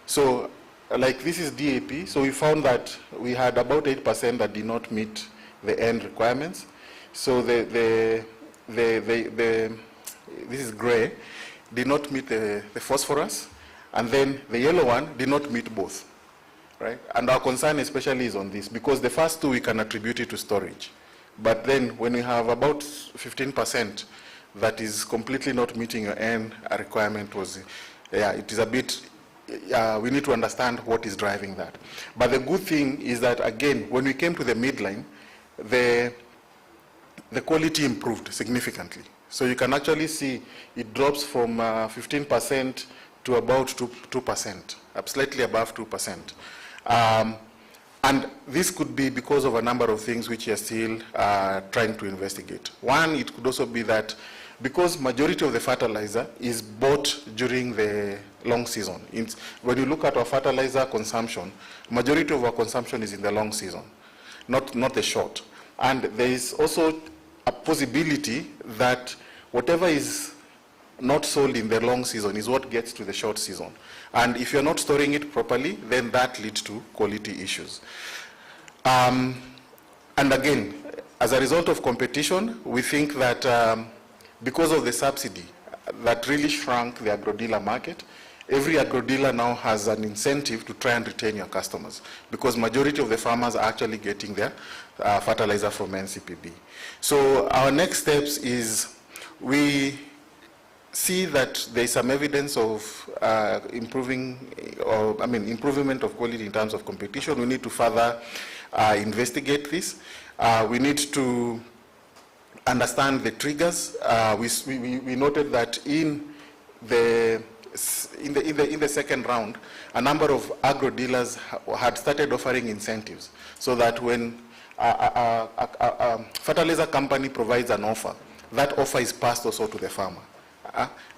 So like this is DAP, so we found that we had about 8% that did not meet the end requirements. So this is gray, did not meet the phosphorus, and then the yellow one did not meet both, right? And our concern especially is on this, because the first two we can attribute it to storage. But then when we have about 15% that is completely not meeting your end requirement, it is a bit, we need to understand what is driving that. But the good thing is that, again, when we came to the midline, the quality improved significantly. So you can actually see it drops from 15% to about 2%, slightly above 2%. And this could be because of a number of things which we are still trying to investigate. One, it could also be that because majority of the fertilizer is bought during the long season. When you look at our fertilizer consumption, majority of our consumption is in the long season, not the short. And there is also a possibility that whatever is not sold in the long season is what gets to the short season. And if you're not storing it properly, then that leads to quality issues. And again, as a result of competition, we think that because of the subsidy that really shrunk the agro-dealer market, every agro-dealer now has an incentive to try and retain your customers, because majority of the farmers are actually getting their fertilizer from NCPB. So our next steps is we see that there is some evidence of improvement of quality in terms of competition. We need to further investigate this. We need to understand the triggers. We noted that in the second round, a number of agro dealers had started offering incentives, so that when a fertilizer company provides an offer, that offer is passed also to the farmer.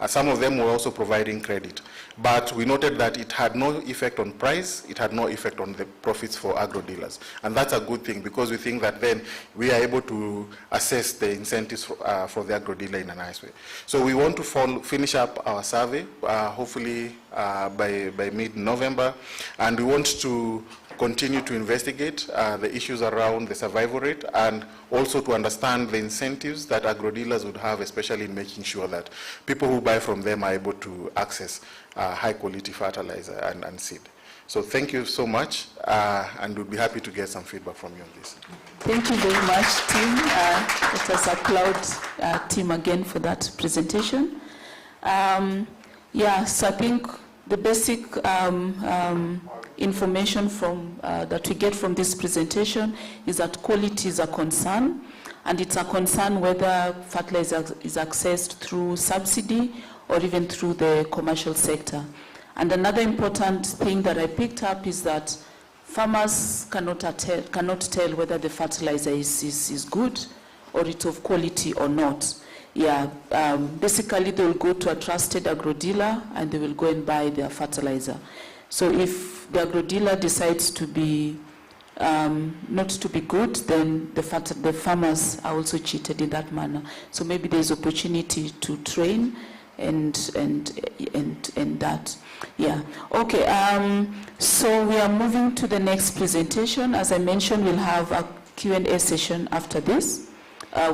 Some of them were also providing credit. But we noted that it had no effect on price, it had no effect on the profits for agro dealers. And that's a good thing, because we think that then we are able to assess the incentives for the agro dealer in a nice way. So we want to finish up our survey, hopefully by mid-November, and we want to continue to investigate the issues around the survival rate, and also to understand the incentives that agro dealers would have, especially in making sure that people who buy from them are able to access high quality fertilizer and seed. So thank you so much, and we'll be happy to get some feedback from you on this. Thank you very much, Tim. Let us applaud Tim again for that presentation. Yeah, so I think the basic information from, that we get from this presentation is that quality is a concern, and it's a concern whether fertilizer is accessed through subsidy or even through the commercial sector. And another important thing that I picked up is that farmers cannot tell whether the fertilizer is good or it's of quality or not. Yeah, basically they will go to a trusted agro dealer and they will go and buy their fertilizer. So if the agro dealer decides to be not to be good, then the farmers are also cheated in that manner. So maybe there is opportunity to train and that. Yeah. Okay. So we are moving to the next presentation. As I mentioned, we'll have a Q&A session after this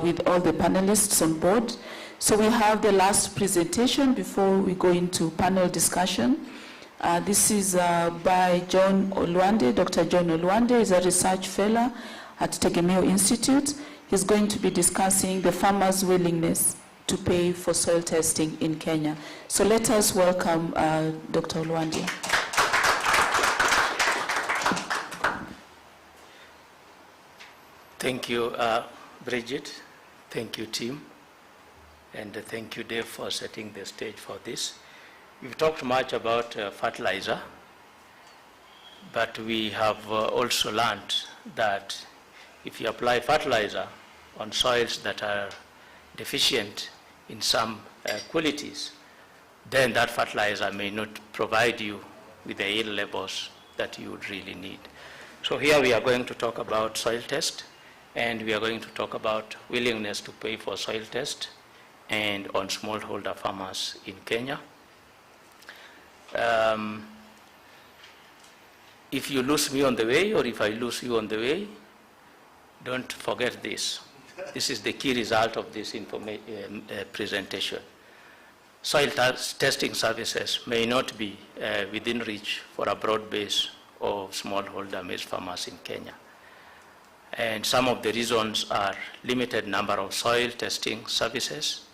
with all the panelists on board. So we have the last presentation before we go into panel discussion. This is by John Olwande. Dr. John Olwande is a research fellow at Tegemeo Institute. He's going to be discussing the farmers' willingness to pay for soil testing in Kenya. So let us welcome Dr. Olwande. Thank you, Bridget. Thank you, Tim. And thank you, Dave, for setting the stage for this. We've talked much about fertilizer, but we have also learned that if you apply fertilizer on soils that are deficient in some qualities, then that fertilizer may not provide you with the yield levels that you would really need. So here we are going to talk about soil test, and we are going to talk about willingness to pay for soil test and on smallholder farmers in Kenya. If you lose me on the way, or if I lose you on the way, don't forget this. This is the key result of this presentation. Soil testing services may not be within reach for a broad base of smallholder maize farmers in Kenya. And some of the reasons are limited number of soil testing services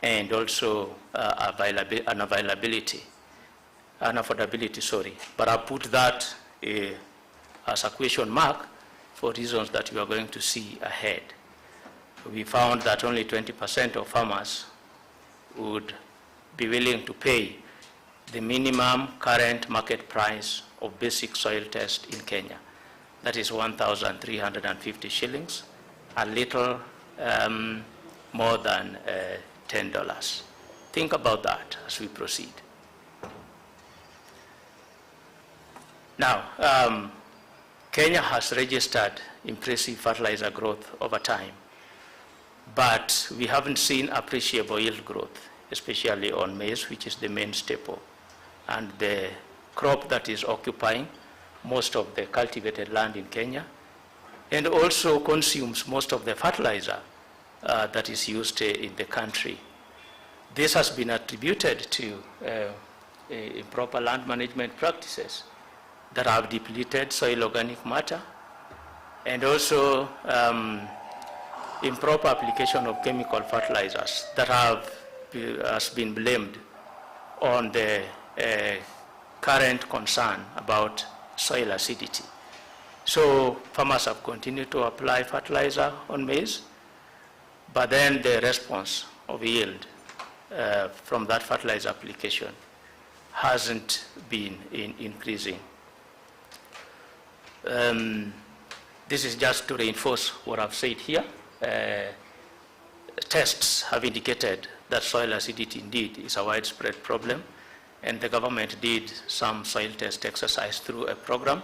and also affordability, sorry. But I put that as a question mark for reasons that we are going to see ahead. We found that only 20% of farmers would be willing to pay the minimum current market price of basic soil test in Kenya. That is 1,350 shillings, a little more than $10. Think about that as we proceed. Now, Kenya has registered impressive fertilizer growth over time, but we haven't seen appreciable yield growth, especially on maize, which is the main staple, and the crop that is occupying most of the cultivated land in Kenya, and also consumes most of the fertilizer that is used in the country. This has been attributed to improper land management practices that have depleted soil organic matter, and also improper application of chemical fertilizers that has been blamed on the current concern about soil acidity. So farmers have continued to apply fertilizer on maize, but then the response of yield from that fertilizer application hasn't been increasing. This is just to reinforce what I've said here. tests have indicated that soil acidity indeed is a widespread problem, and the government did some soil test exercise through a program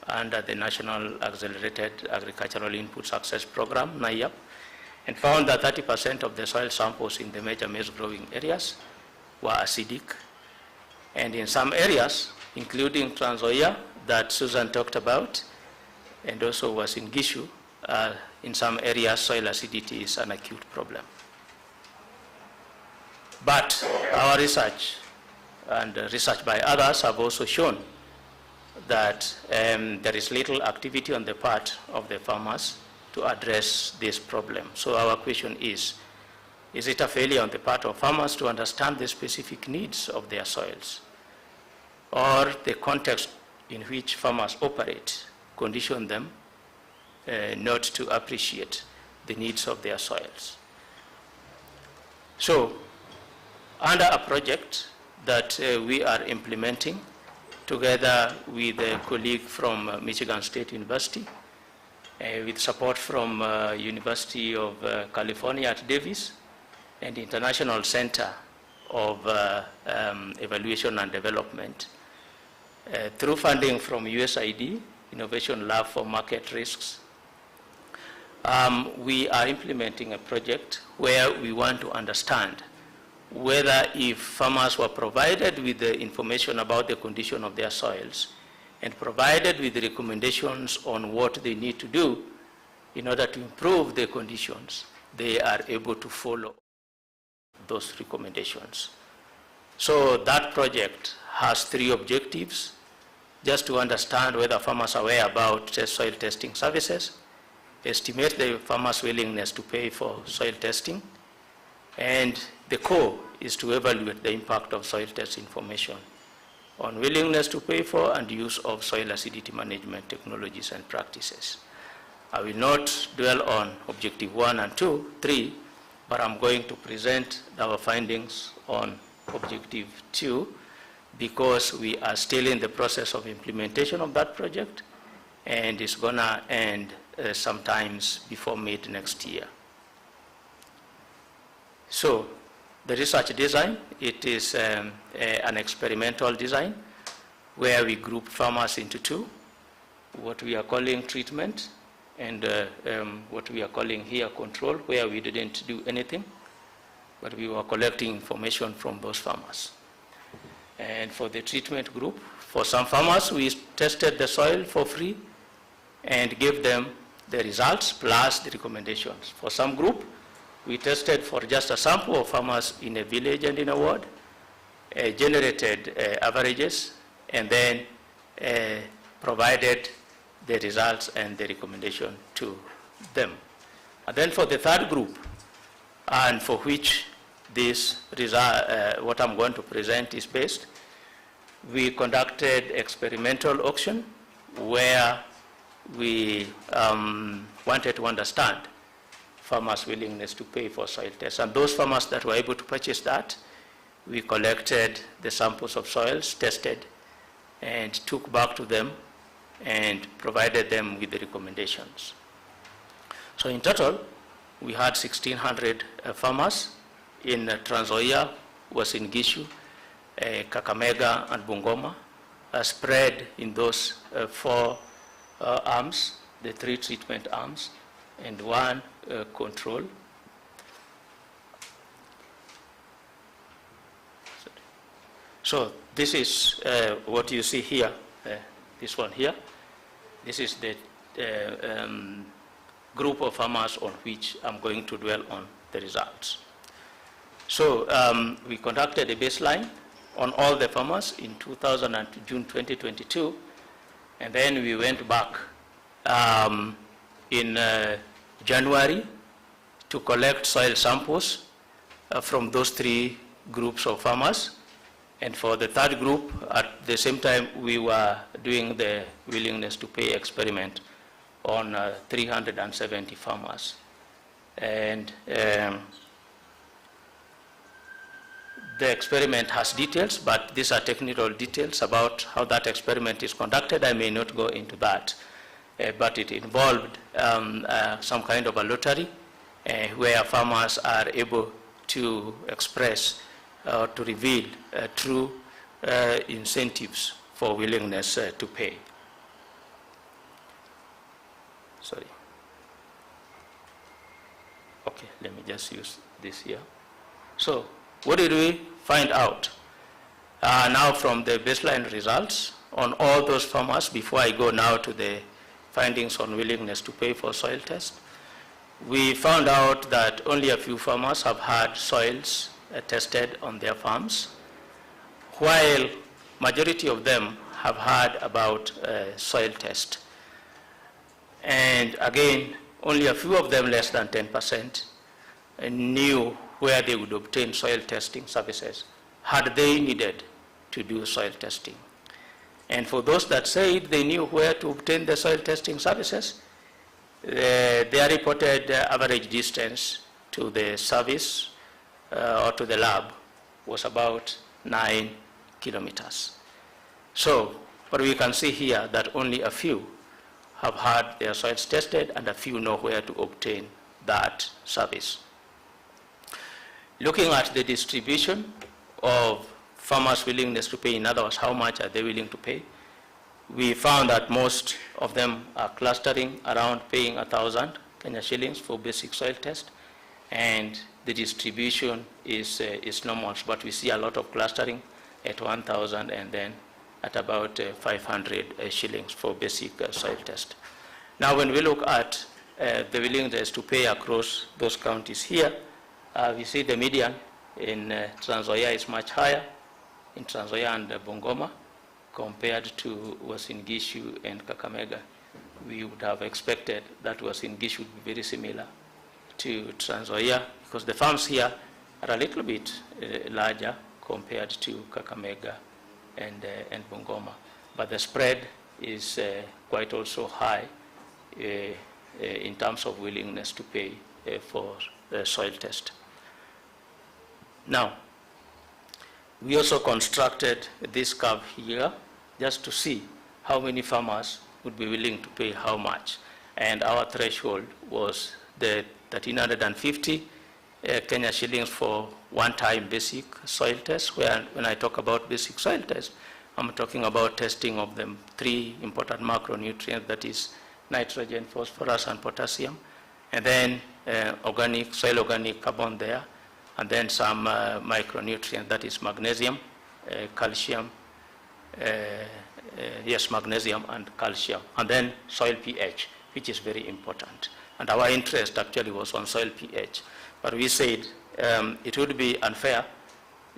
under the National Accelerated Agricultural Input Success Program, NIAP, and found that 30% of the soil samples in the major maize growing areas were acidic. And in some areas, including Trans Nzoia that Susan talked about, and also was in Gishu, in some areas soil acidity is an acute problem. But our research and research by others have also shown that there is little activity on the part of the farmers to address this problem. So our question is it a failure on the part of farmers to understand the specific needs of their soils, or the context in which farmers operate condition them not to appreciate the needs of their soils? So, under a project that we are implementing together with a colleague from Michigan State University, with support from University of California at Davis and International Center of Evaluation and Development, through funding from USAID, Innovation Lab for Market Risks, we are implementing a project where we want to understand whether if farmers were provided with the information about the condition of their soils and provided with the recommendations on what they need to do in order to improve their conditions, they are able to follow those recommendations. So that project has 3 objectives: just to understand whether farmers are aware about soil testing services, estimate the farmers' willingness to pay for soil testing, and the core is to evaluate the impact of soil test information on willingness to pay for and use of soil acidity management technologies and practices. I will not dwell on objective 1 and 3, but I'm going to present our findings on objective 2 because we are still in the process of implementation of that project, and it's gonna end sometimes before mid next year. So the research design, it is an experimental design where we group farmers into 2, what we are calling treatment and what we are calling here control, where we didn't do anything, but we were collecting information from those farmers. And for the treatment group, for some farmers, we tested the soil for free and gave them the results plus the recommendations. For some group, we tested for just a sample of farmers in a village and in a ward, generated averages, and then provided the results and the recommendation to them. And then for the third group, and for which this result, what I'm going to present is based, we conducted experimental auction where we wanted to understand farmers' willingness to pay for soil tests. And those farmers that were able to purchase that, we collected the samples of soils, tested, and took back to them and provided them with the recommendations. So in total, we had 1,600 farmers in Trans Nzoia, was in Gishu, Kakamega, and Bungoma, spread in those 4 arms, the 3 treatment arms, and 1 control. So this is what you see here, this one here. This is the group of farmers on which I'm going to dwell on the results. So we conducted a baseline on all the farmers in June 2022, and then we went back in January to collect soil samples from those 3 groups of farmers. And for the third group, at the same time, we were doing the willingness to pay experiment on 370 farmers. And the experiment has details, but these are technical details about how that experiment is conducted. I may not go into that, but it involved some kind of a lottery where farmers are able to express or to reveal true incentives for willingness to pay. Sorry. Okay, let me just use this here. So, what did we find out? Now from the baseline results on all those farmers, before I go now to the findings on willingness to pay for soil test, we found out that only a few farmers have had soils tested on their farms, while majority of them have had about soil test. And again, only a few of them, less than 10%, knew where they would obtain soil testing services had they needed to do soil testing. And for those that said they knew where to obtain the soil testing services, their reported average distance to the service or to the lab was about 9 kilometers. So, but we can see here that only a few have had their soils tested and a few know where to obtain that service. Looking at the distribution of farmers' willingness to pay, in other words, how much are they willing to pay, we found that most of them are clustering around paying 1,000 Kenya shillings for basic soil test, and the distribution is normal, but we see a lot of clustering at 1,000 and then at about 500 shillings for basic soil test. Now, when we look at the willingness to pay across those counties here, we see the median in Trans Nzoia is much higher, in Trans Nzoia and Bungoma, compared to Uasin Gishu and Kakamega. We would have expected that Uasin Gishu would be very similar to Trans Nzoia, because the farms here are a little bit larger compared to Kakamega and Bungoma. But the spread is quite also high in terms of willingness to pay for soil test. Now, we also constructed this curve here just to see how many farmers would be willing to pay how much. And our threshold was the 1,350 Kenya shillings for one-time basic soil test, where when I talk about basic soil test, I'm talking about testing of the 3 important macronutrients, that is nitrogen, phosphorus, and potassium, and then soil organic carbon there, and then some micronutrients, that is magnesium, calcium, magnesium and calcium, and then soil pH, which is very important. And our interest actually was on soil pH. But we said it would be unfair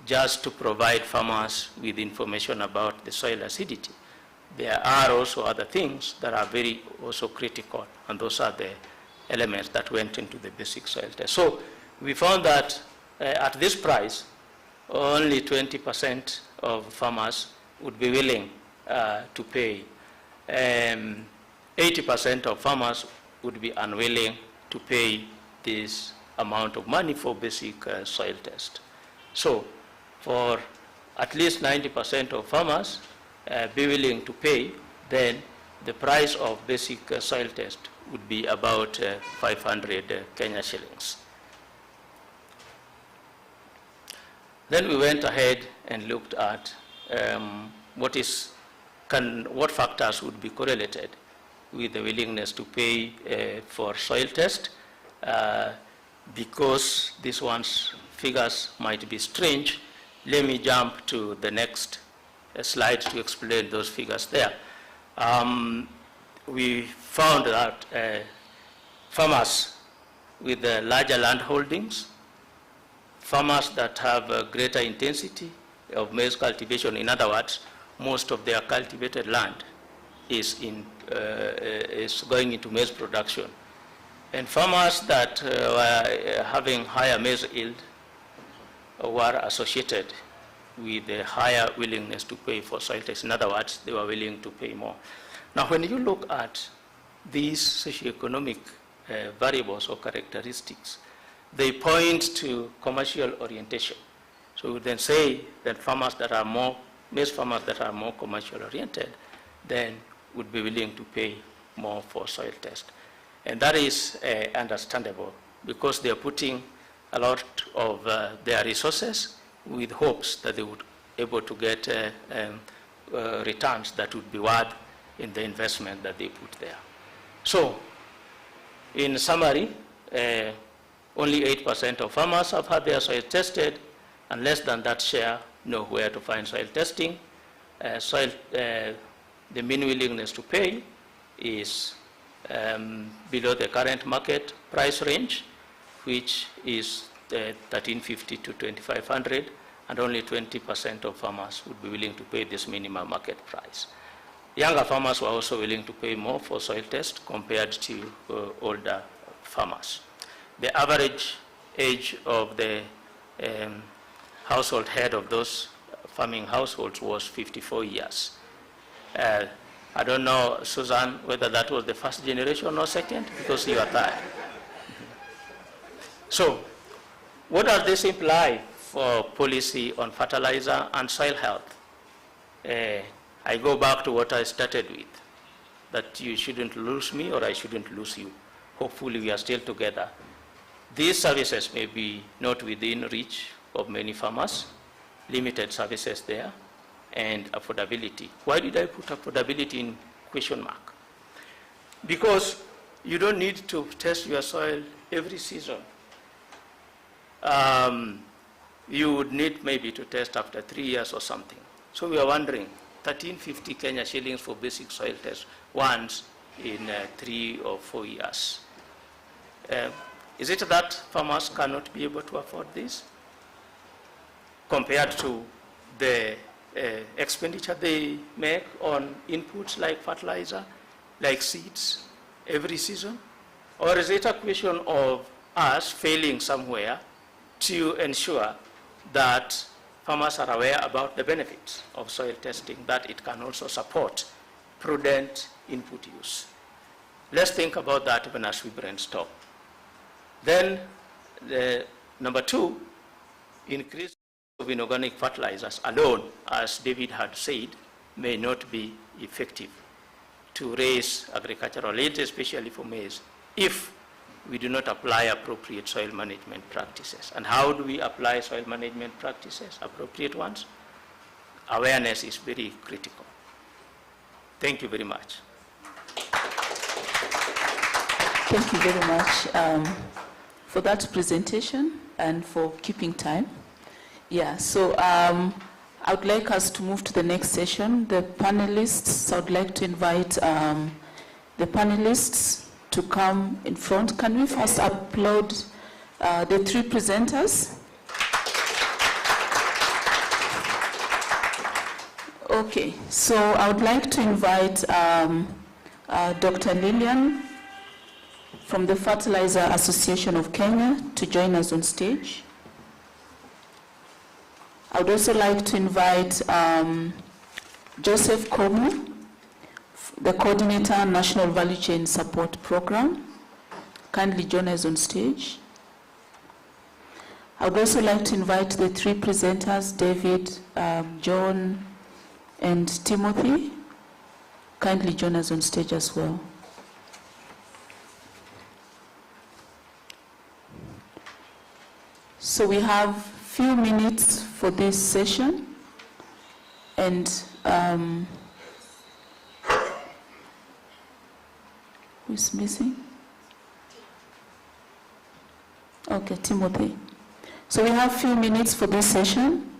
just to provide farmers with information about the soil acidity. There are also other things that are very also critical, and those are the elements that went into the basic soil test. So we found that at this price, only 20% of farmers would be willing to pay. 80% of farmers would be unwilling to pay this amount of money for basic soil test. So for at least 90% of farmers be willing to pay, then the price of basic soil test would be about 500 Kenya shillings. Then we went ahead and looked at what factors would be correlated with the willingness to pay for soil test. Because this one's figures might be strange, let me jump to the next slide to explain those figures there. We found that farmers with larger land holdings, farmers that have a greater intensity of maize cultivation, in other words, most of their cultivated land is going into maize production. And farmers that were having higher maize yield were associated with a higher willingness to pay for soil test. In other words, they were willing to pay more. Now, when you look at these socioeconomic variables or characteristics, they point to commercial orientation. So we would then say that farmers that are maize farmers that are more commercial oriented then would be willing to pay more for soil test. And that is understandable because they are putting a lot of their resources with hopes that they would be able to get returns that would be worth in the investment that they put there. So, in summary, only 8% of farmers have had their soil tested, and less than that share know where to find soil testing. The mean willingness to pay is below the current market price range, which is 1350 to 2500, and only 20% of farmers would be willing to pay this minimum market price. Younger farmers were also willing to pay more for soil test compared to older farmers. The average age of the household head of those farming households was 54 years. I don't know, Susan, whether that was the first generation or second, because you are third. So, what does this imply for policy on fertilizer and soil health? I go back to what I started with, that you shouldn't lose me or I shouldn't lose you. Hopefully we are still together. These services may be not within reach of many farmers, limited services there, and affordability. Why did I put affordability in question mark? Because you don't need to test your soil every season. You would need maybe to test after 3 years or something. So we are wondering, 1350 Kenya shillings for basic soil test once in 3 or 4 years. Is it that farmers cannot be able to afford this compared to the expenditure they make on inputs like fertilizer, like seeds, every season? Or is it a question of us failing somewhere to ensure that farmers are aware about the benefits of soil testing, that it can also support prudent input use? Let's think about that even as we brainstorm. Then, number two, increase of inorganic fertilizers alone, as David had said, may not be effective to raise agricultural yield, especially for maize, if we do not apply appropriate soil management practices. And how do we apply soil management practices, appropriate ones? Awareness is very critical. Thank you very much. Thank you very much for that presentation and for keeping time. Yeah, so I would like us to move to the next session. The panelists, I would like to invite the panelists to come in front. Can we first applaud the three presenters? Okay, so I would like to invite Dr. Lillian from the Fertilizer Association of Kenya to join us on stage. I would also like to invite Joseph Komu, the Coordinator, National Value Chain Support Program. Kindly join us on stage. I would also like to invite the three presenters, David, John, and Timothy. Kindly join us on stage as well. So we have few minutes for this session, and who's missing? Okay, Timothy. So we have few minutes for this session.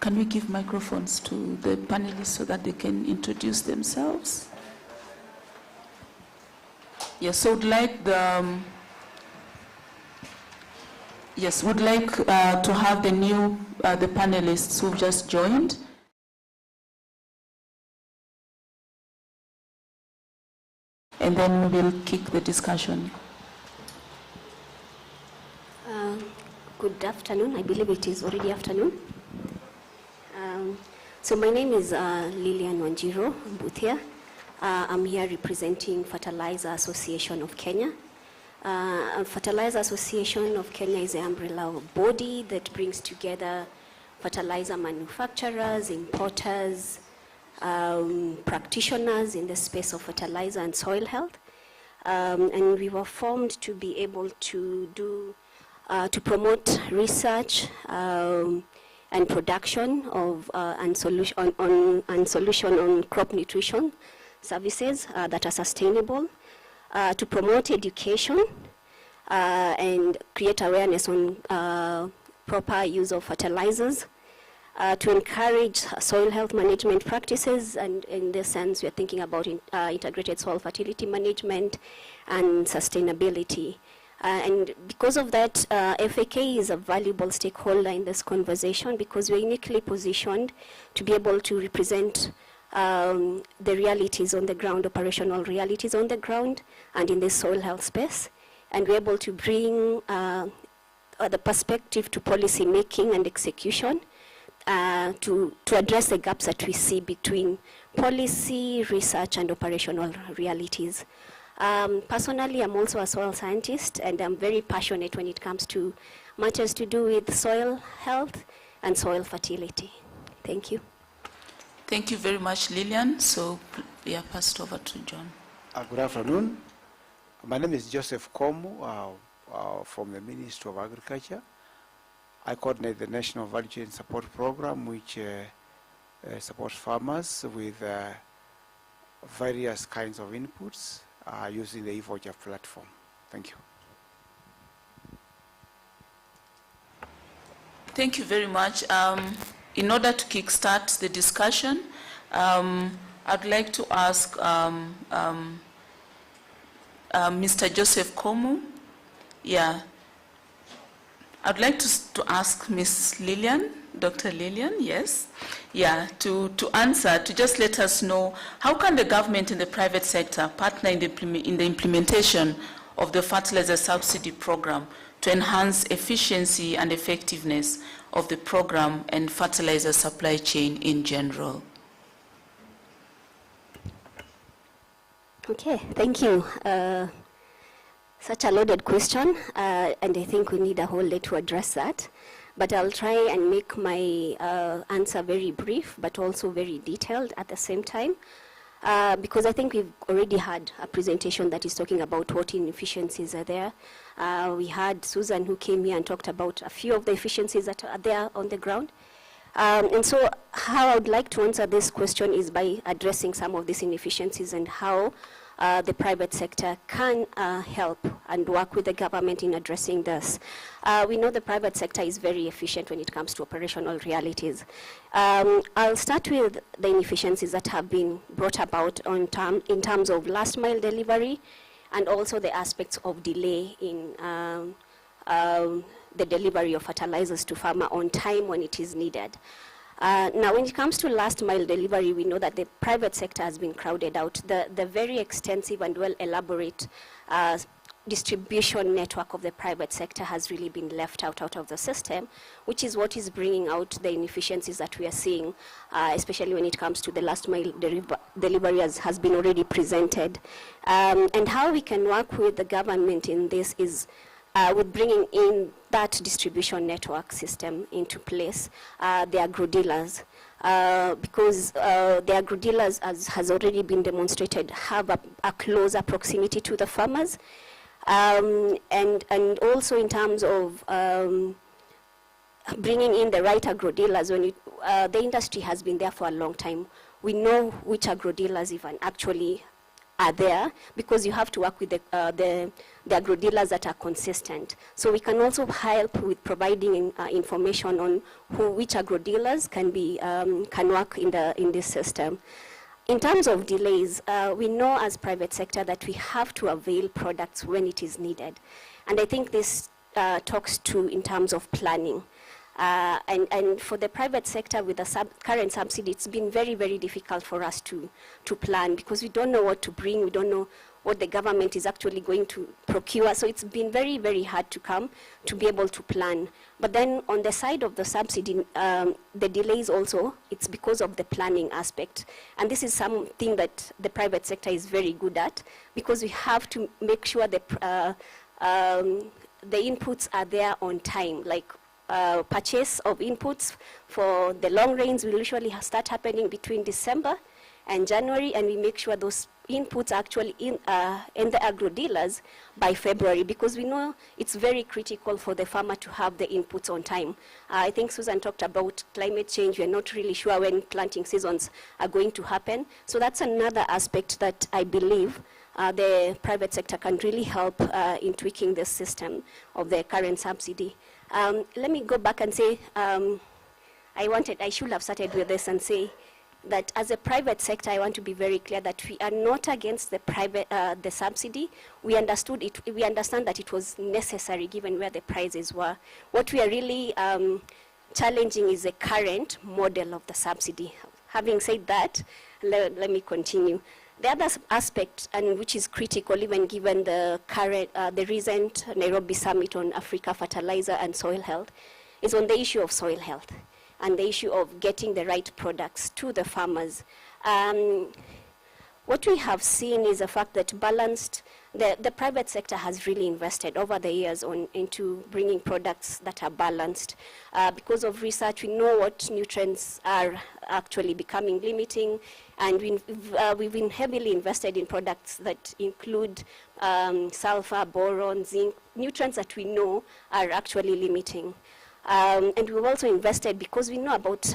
Can we give microphones to the panelists so that they can introduce themselves? Yes, so would like the would like to have the new the panelists who've just joined. And then we'll kick the discussion. Good afternoon. I believe it is already afternoon. So my name is Lillian Wanjiro Mbuthia. I'm here representing Fertilizer Association of Kenya. Fertilizer Association of Kenya is an umbrella body that brings together fertilizer manufacturers, importers, practitioners in the space of fertilizer and soil health. And we were formed to be able to do, to promote research and production of and solution on crop nutrition services that are sustainable, to promote education and create awareness on proper use of fertilizers, to encourage soil health management practices, and in this sense we're thinking about integrated soil fertility management and sustainability. And because of that, FAK is a valuable stakeholder in this conversation because we're uniquely positioned to be able to represent the realities on the ground, operational realities on the ground and in this soil health space. And we're able to bring the perspective to policy making and execution to address the gaps that we see between policy, research, and operational realities. Personally, I'm also a soil scientist, and I'm very passionate when it comes to matters to do with soil health and soil fertility. Thank you. Thank you very much, Lillian. So, yeah, pass it over to John. Good afternoon. My name is Joseph Komu from the Ministry of Agriculture. I coordinate the National Value Chain Support Program, which supports farmers with various kinds of inputs using the eVoucher platform. Thank you. Thank you very much. In order to kickstart the discussion, I'd like to ask Mr. Joseph Komu. Yeah. I'd like to ask Ms. Lillian, Dr. Lillian, yes, yeah, to answer, to just let us know, how can the government and the private sector partner in the implementation of the fertilizer subsidy program to enhance efficiency and effectiveness of the program and fertilizer supply chain in general? Okay, thank you. Such a loaded question, and I think we need a whole day to address that. But I'll try and make my answer very brief, but also very detailed at the same time, because I think we've already had a presentation that is talking about what inefficiencies are there. We had Susan who came here and talked about a few of the efficiencies that are there on the ground. And so how I would like to answer this question is by addressing some of these inefficiencies and how the private sector can help and work with the government in addressing this. We know the private sector is very efficient when it comes to operational realities. I'll start with the inefficiencies that have been brought about in terms of last mile delivery and also the aspects of delay in the delivery of fertilizers to farmer on time when it is needed. Now, when it comes to last mile delivery, we know that the private sector has been crowded out. The very extensive and well elaborate distribution network of the private sector has really been left out of the system, which is what is bringing out the inefficiencies that we are seeing, especially when it comes to the last mile delivery as has been already presented. And how we can work with the government in this is with bringing in that distribution network system into place, the agro-dealers, because the agro-dealers, as has already been demonstrated, have a closer proximity to the farmers, and also in terms of bringing in the right agro-dealers. When the industry has been there for a long time, we know which agro-dealers even actually are there, because you have to work with the agro-dealers that are consistent. So we can also help with providing information on which agro-dealers can work in this system. In terms of delays, we know as private sector that we have to avail products when it is needed. And I think this talks to in terms of planning. And for the private sector with the current subsidy, it's been very, very difficult for us to plan, because we don't know what to bring, we don't know what the government is actually going to procure. So it's been very, very hard to be able to plan. But then on the side of the subsidy, the delays also, it's because of the planning aspect. And this is something that the private sector is very good at, because we have to make sure the inputs are there on time, like purchase of inputs for the long rains will usually start happening between December and January, and we make sure those inputs actually in the agro dealers by February, because we know it's very critical for the farmer to have the inputs on time. I think Susan talked about climate change. We're not really sure when planting seasons are going to happen. So that's another aspect that I believe the private sector can really help in tweaking the system of the current subsidy. Let me go back and say, I should have started with this and say that as a private sector, I want to be very clear that we are not against the subsidy. We understand that it was necessary given where the prices were. What we are really challenging is the current model of the subsidy. Having said that, let me continue. The other aspect, and which is critical even given the recent Nairobi Summit on Africa Fertilizer and Soil Health, is on the issue of soil health and the issue of getting the right products to the farmers. What we have seen is the fact that the private sector has really invested over the years into bringing products that are balanced. Because of research, we know what nutrients are actually becoming limiting, and we've been heavily invested in products that include sulfur, boron, zinc, nutrients that we know are actually limiting. And we've also invested, because we know about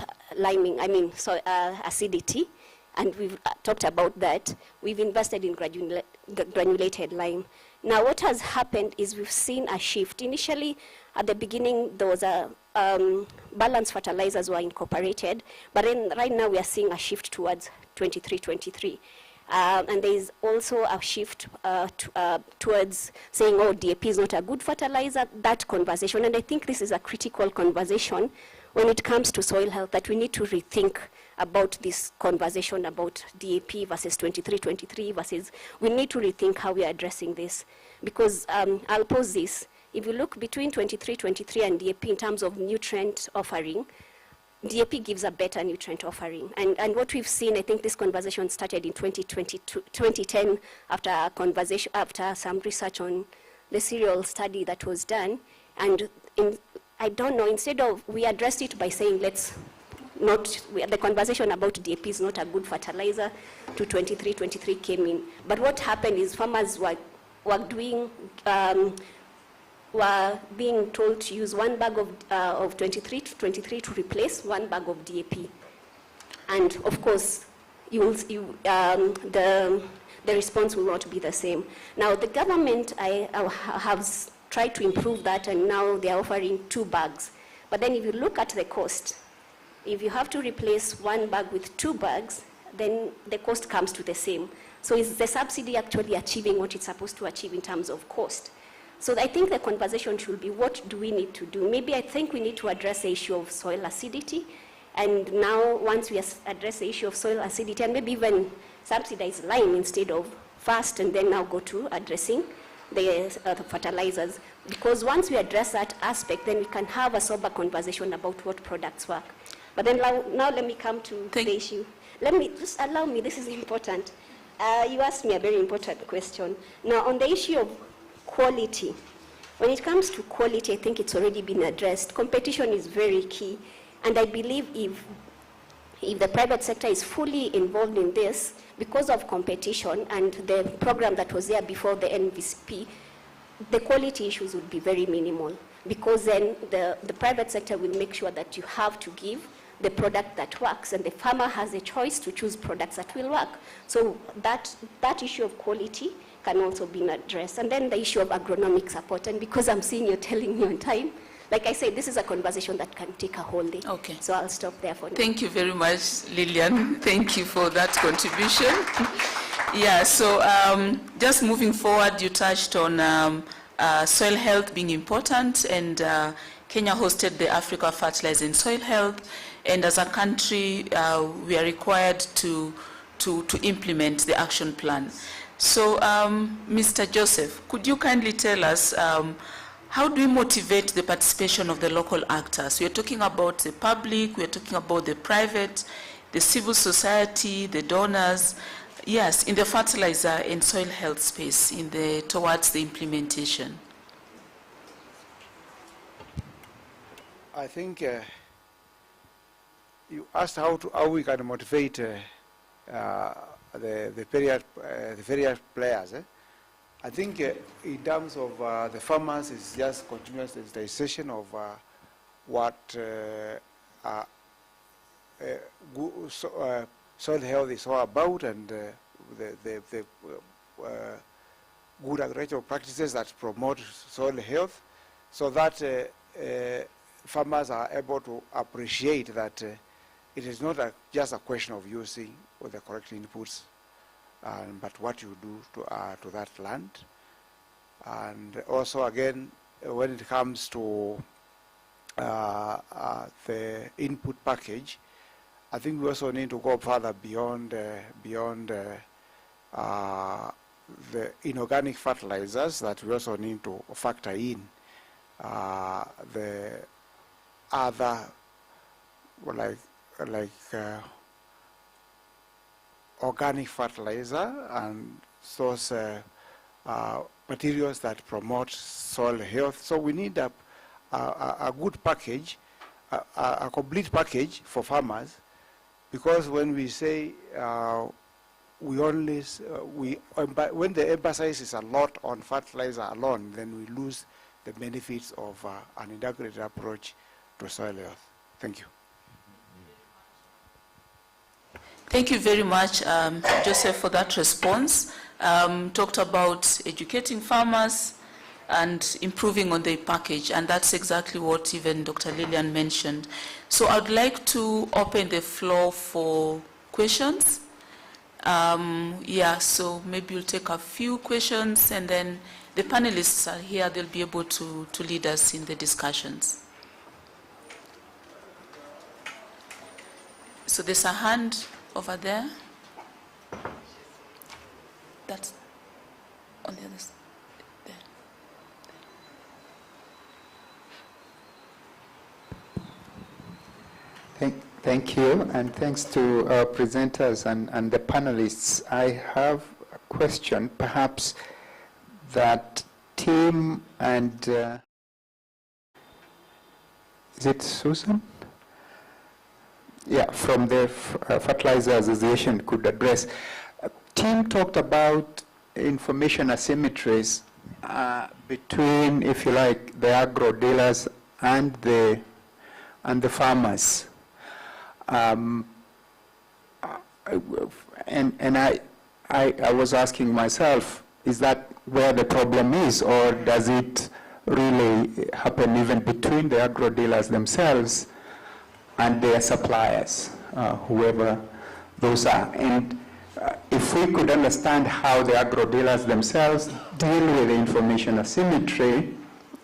acidity, and we've talked about that, we've invested in granulated lime. Now what has happened is we've seen a shift. Initially, at the beginning, there was balanced fertilizers were incorporated, but right now we are seeing a shift towards 23-23. And there is also a shift towards saying, oh, DAP is not a good fertilizer, that conversation. And I think this is a critical conversation when it comes to soil health, that we need to rethink about this conversation about DAP versus 23-23 versus, we need to rethink how we are addressing this. Because I'll pose this. If you look between 23-23 and DAP in terms of nutrient offering, DAP gives a better nutrient offering. And what we've seen, I think this conversation started in 2010 after some research on the cereal study that was done. And I don't know, instead of, we addressed it by saying the conversation about DAP is not a good fertilizer to 23-23 came in. But what happened is farmers were being told to use 1 bag of 23 to replace 1 bag of DAP. And of course, the response will not be the same. Now the government has tried to improve that, and now they are offering 2 bags. But then if you look at the cost, if you have to replace 1 bag with 2 bags, then the cost comes to the same. So is the subsidy actually achieving what it's supposed to achieve in terms of cost? So I think the conversation should be, what do we need to do? Maybe I think we need to address the issue of soil acidity. And now, once we address the issue of soil acidity, and maybe even subsidize lime instead of first, and then now go to addressing the fertilizers. Because once we address that aspect, then we can have a sober conversation about what products work. But then now let me come to the issue. Just allow me, this is important. You asked me a very important question. Now, on the issue of quality. When it comes to quality, I think it's already been addressed. Competition is very key. And I believe if the private sector is fully involved in this, because of competition and the program that was there before the NVCP, the quality issues would be very minimal. Because then the private sector will make sure that you have to give the product that works, and the farmer has a choice to choose products that will work. So that issue of quality can also be addressed. And then the issue of agronomic support. And because I'm seeing you're telling me on time, like I said, this is a conversation that can take a whole day. Okay. So I'll stop there for now. Thank you very much, Lillian. Thank you for that contribution. Yeah, so just moving forward, you touched on soil health being important, and Kenya hosted the Africa Fertilizer and Soil Health. And as a country, we are required to implement the action plan. So, Mr. Joseph, could you kindly tell us how do we motivate the participation of the local actors? We are talking about the public, we are talking about the private, the civil society, the donors, yes, in the fertilizer and soil health space towards the implementation. I think you asked how we can motivate the various players. I think in terms of the farmers, it's just continuous sensitization of what soil health is all about, and the good agricultural practices that promote soil health, so that farmers are able to appreciate that it is not just a question of using the correct inputs, but what you do to that land. And also, again, when it comes to the input package, I think we also need to go further beyond the inorganic fertilizers, that we also need to factor in the other, like organic fertilizer and those materials that promote soil health. So we need a good package, a complete package for farmers, because when we say when the emphasis is a lot on fertilizer alone, then we lose the benefits of an integrated approach to soil health. Thank you. Thank you very much, Joseph, for that response. Talked about educating farmers and improving on the package, and that's exactly what even Dr. Lillian mentioned. So I'd like to open the floor for questions. So maybe we'll take a few questions, and then the panelists are here. They'll be able to lead us in the discussions. So there's a hand over there. That's on the other side. Thank you, and thanks to our presenters and the panelists. I have a question, perhaps that Tim and is it Susan? Yeah, from the Fertilizer Association could address. Tim talked about information asymmetries between, if you like, the agro dealers and the farmers. And I was asking myself, is that where the problem is, or does it really happen even between the agro dealers themselves and their suppliers, whoever those are? And if we could understand how the agro dealers themselves deal with the information asymmetry,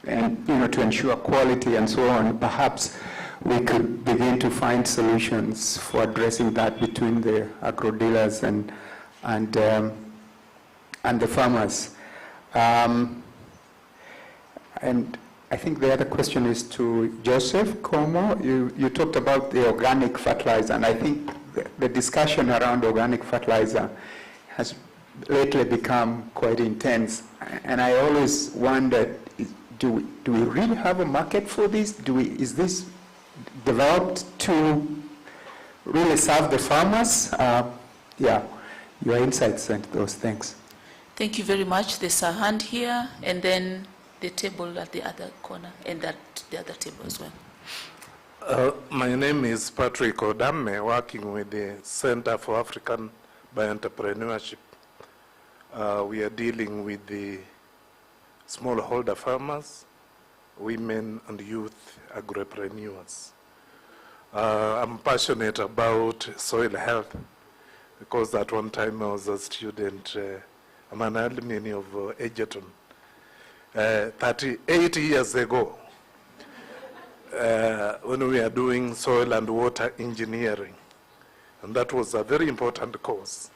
and to ensure quality and so on, perhaps we could begin to find solutions for addressing that between the agro dealers and the farmers. And I think the other question is to Joseph Como. You talked about the organic fertilizer, and I think the discussion around organic fertilizer has lately become quite intense. And I always wondered, do we really have a market for this? Is this developed to really serve the farmers? Your insights into those things. Thank you very much. There's a hand here, and then the table at the other corner, and the other table as well. My name is Patrick Odame, working with the Center for African Bioentrepreneurship. We are dealing with the smallholder farmers, women and youth agripreneurs. I'm passionate about soil health because at one time I was a student, I'm an alumni of Egerton. 38 years ago, when we are doing soil and water engineering. And that was a very important course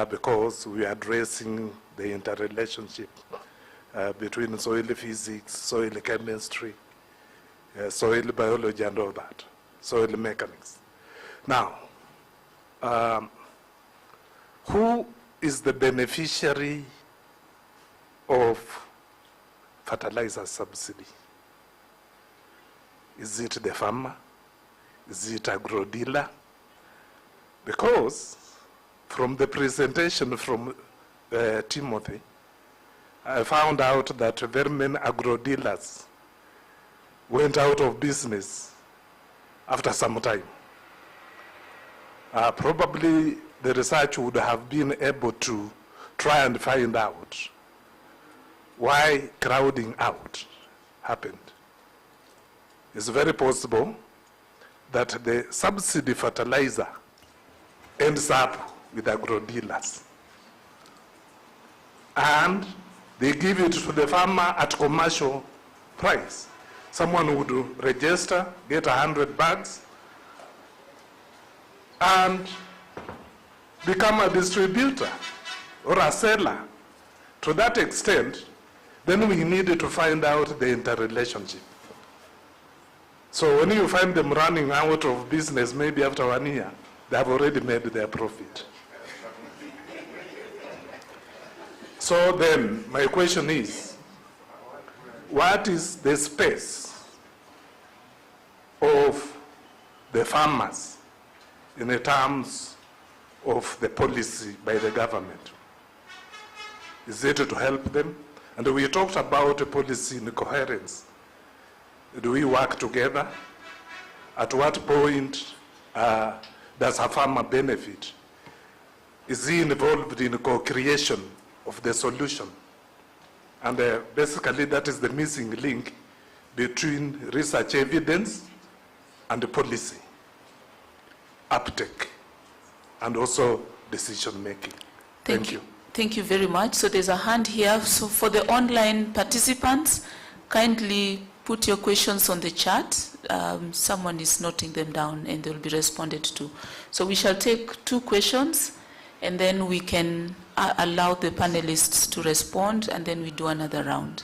because we are addressing the interrelationship between soil physics, soil chemistry, soil biology and all that, soil mechanics. Now, who is the beneficiary of fertilizer subsidy? Is it the farmer? Is it agro dealer? Because from the presentation from Timothy, I found out that very many agro dealers went out of business after some time. Probably the research would have been able to try and find out why crowding out happened. It's very possible that the subsidy fertilizer ends up with agro dealers. And they give it to the farmer at commercial price. Someone would register, get 100 bags, and become a distributor or a seller. To that extent, then we needed to find out the interrelationship. So when you find them running out of business, maybe after 1 year, they have already made their profit. So then, my question is, what is the space of the farmers in the terms of the policy by the government? Is it to help them? And we talked about a policy in coherence. Do we work together? At what point does a farmer benefit? Is he involved in co-creation of the solution? And basically that is the missing link between research evidence and the policy, uptake, and also decision making. Thank you. Thank you very much. So there's a hand here. So for the online participants, kindly put your questions on the chat. Someone is noting them down and they'll be responded to. So we shall take 2 questions and then we can allow the panelists to respond and then we do another round.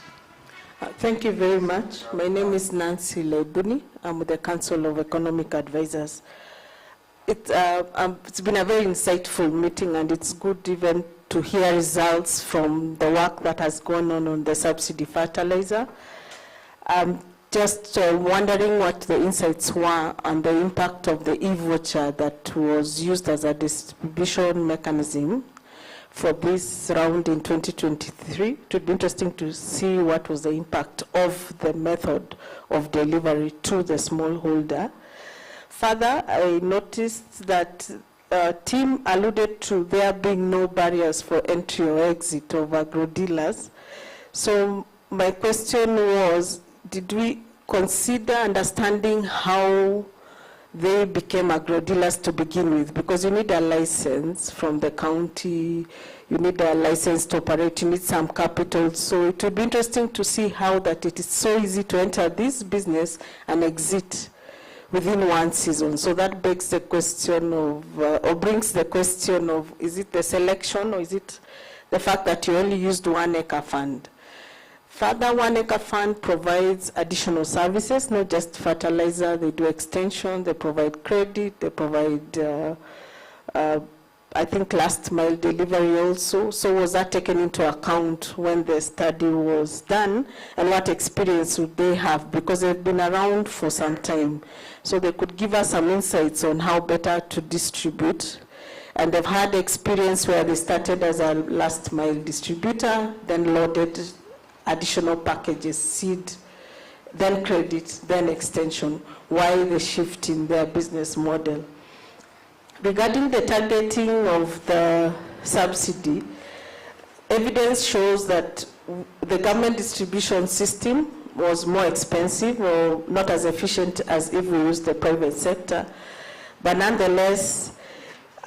Thank you very much. My name is Nancy Lebuni. I'm with the Council of Economic Advisors. It's been a very insightful meeting and it's good even to hear results from the work that has gone on the subsidy fertilizer. Just wondering what the insights were on the impact of the e-voucher that was used as a distribution mechanism for this round in 2023. It would be interesting to see what was the impact of the method of delivery to the smallholder. Further, I noticed that Tim alluded to there being no barriers for entry or exit of agro dealers. So my question was, did we consider understanding how they became agro dealers to begin with? Because you need a license from the county, you need a license to operate, you need some capital. So it would be interesting to see how that it is so easy to enter this business and exit within 1 season. So that begs the question of, or brings the question of, is it the selection or is it the fact that you only used 1 acre fund? Further, 1 acre fund provides additional services, not just fertilizer. They do extension, they provide credit, they provide, I think, last mile delivery also. So was that taken into account when the study was done? And what experience would they have? Because they've been around for some time. So they could give us some insights on how better to distribute. And they've had experience where they started as a last mile distributor, then loaded additional packages, seed, then credit, then extension. Why the shift in their business model? Regarding the targeting of the subsidy, evidence shows that the government distribution system was more expensive or not as efficient as if we used the private sector. But nonetheless,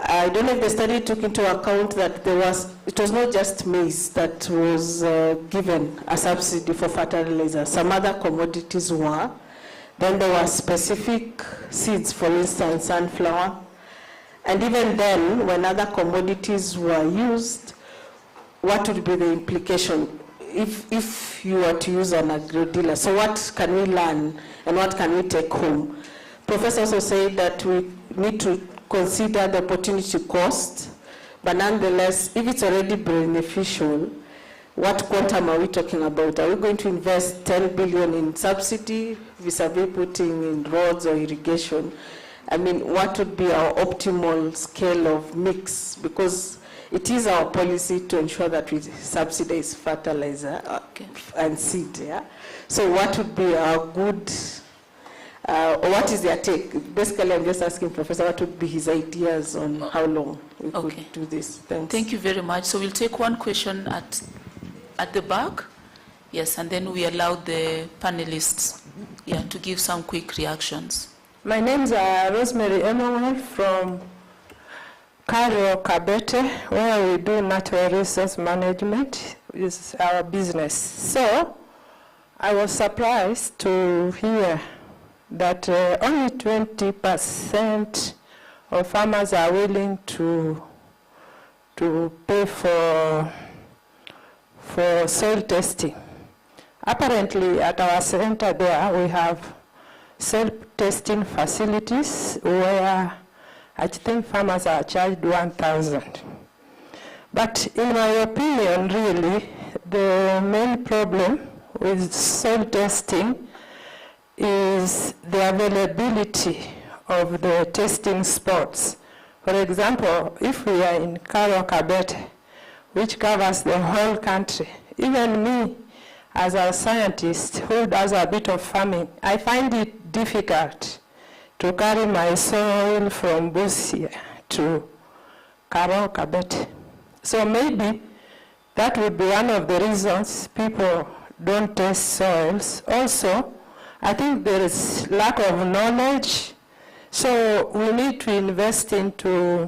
I don't know if the study took into account that it was not just maize that was given a subsidy for fertilizer. Some other commodities were. Then there were specific seeds, for instance, sunflower. And even then, when other commodities were used, what would be the implication if you were to use an agro dealer? So what can we learn and what can we take home? Professor also said that we need to consider the opportunity cost, but nonetheless, if it's already beneficial, what quantum are we talking about? Are we going to invest 10 billion in subsidy vis-a-vis putting in roads or irrigation? I mean, what would be our optimal scale of mix? Because it is our policy to ensure that we subsidize fertilizer and seed, yeah? So what would be our good, or what is their take? Basically, I'm just asking Professor, what would be his ideas on how long we could do this? Thanks. Thank you very much. So we'll take one question at the back. Yes, and then we allow the panelists to give some quick reactions. My name is Rosemary Emmanuel from Karo Kabete, where we do natural resource management, is our business. So I was surprised to hear that only 20% of farmers are willing to pay for soil testing. Apparently, at our center there, we have self-testing facilities where I think farmers are charged 1,000. But in my opinion, really, the main problem with soil testing is the availability of the testing spots. For example, if we are in Karo Kabete, which covers the whole country, even me, as a scientist who does a bit of farming, I find it difficult to carry my soil from Busia to Karo Kabete. So maybe that would be one of the reasons people don't test soils. Also, I think there is lack of knowledge. So we need to invest into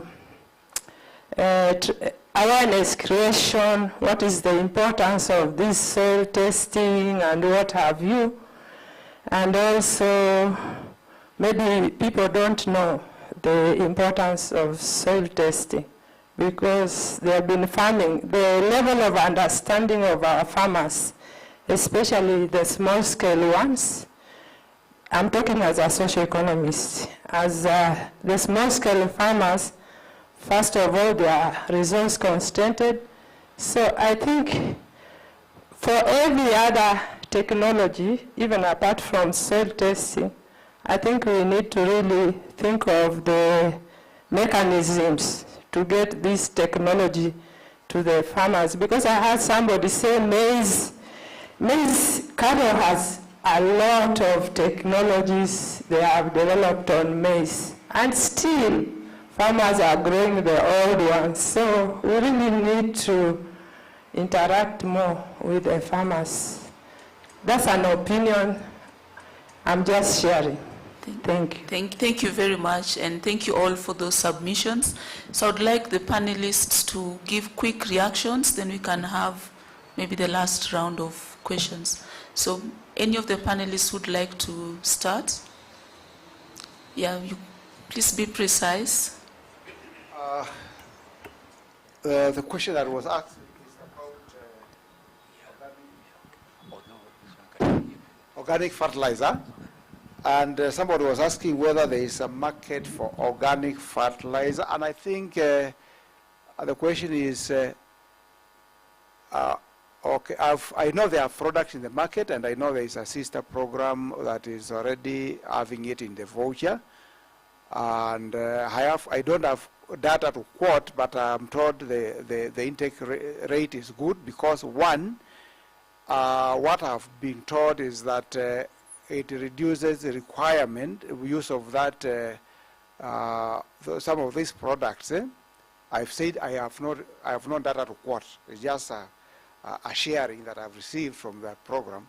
awareness creation, what is the importance of this soil testing and what have you. And also, maybe people don't know the importance of soil testing because they have been farming. The level of understanding of our farmers, especially the small-scale ones, I'm talking as a socioeconomist, as the small-scale farmers, first of all, they are resource constrained. So I think for every other technology, even apart from soil testing, I think we need to really think of the mechanisms to get this technology to the farmers. Because I heard somebody say maize cattle has a lot of technologies they have developed on maize, and still farmers are growing the old ones. So we really need to interact more with the farmers. That's an opinion. I'm just sharing. Thank you. Thank you very much, and thank you all for those submissions. So I'd like the panelists to give quick reactions, then we can have maybe the last round of questions. So any of the panelists would like to start? Yeah, you please be precise. The question that was asked is about organic fertilizer. And somebody was asking whether there is a market for organic fertilizer. And I think the question is, okay, I know there are products in the market, and I know there is a sister program that is already having it in the voucher. And I don't have data to quote, but I'm told the intake rate is good because, one, what I've been told is that it reduces the requirement, use of that, some of these products. I've said I have no data to quote. It's just a sharing that I've received from that program,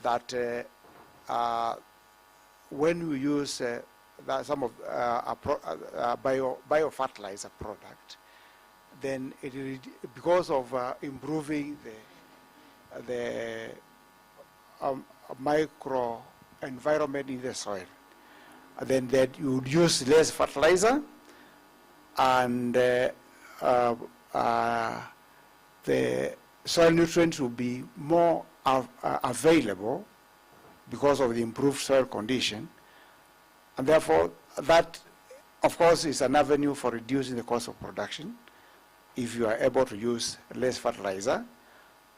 that when we use some of biofertilizer product, then because of improving the micro environment in the soil, then that you would use less fertilizer, and the soil nutrients will be more available because of the improved soil condition. And therefore, that, of course, is an avenue for reducing the cost of production if you are able to use less fertilizer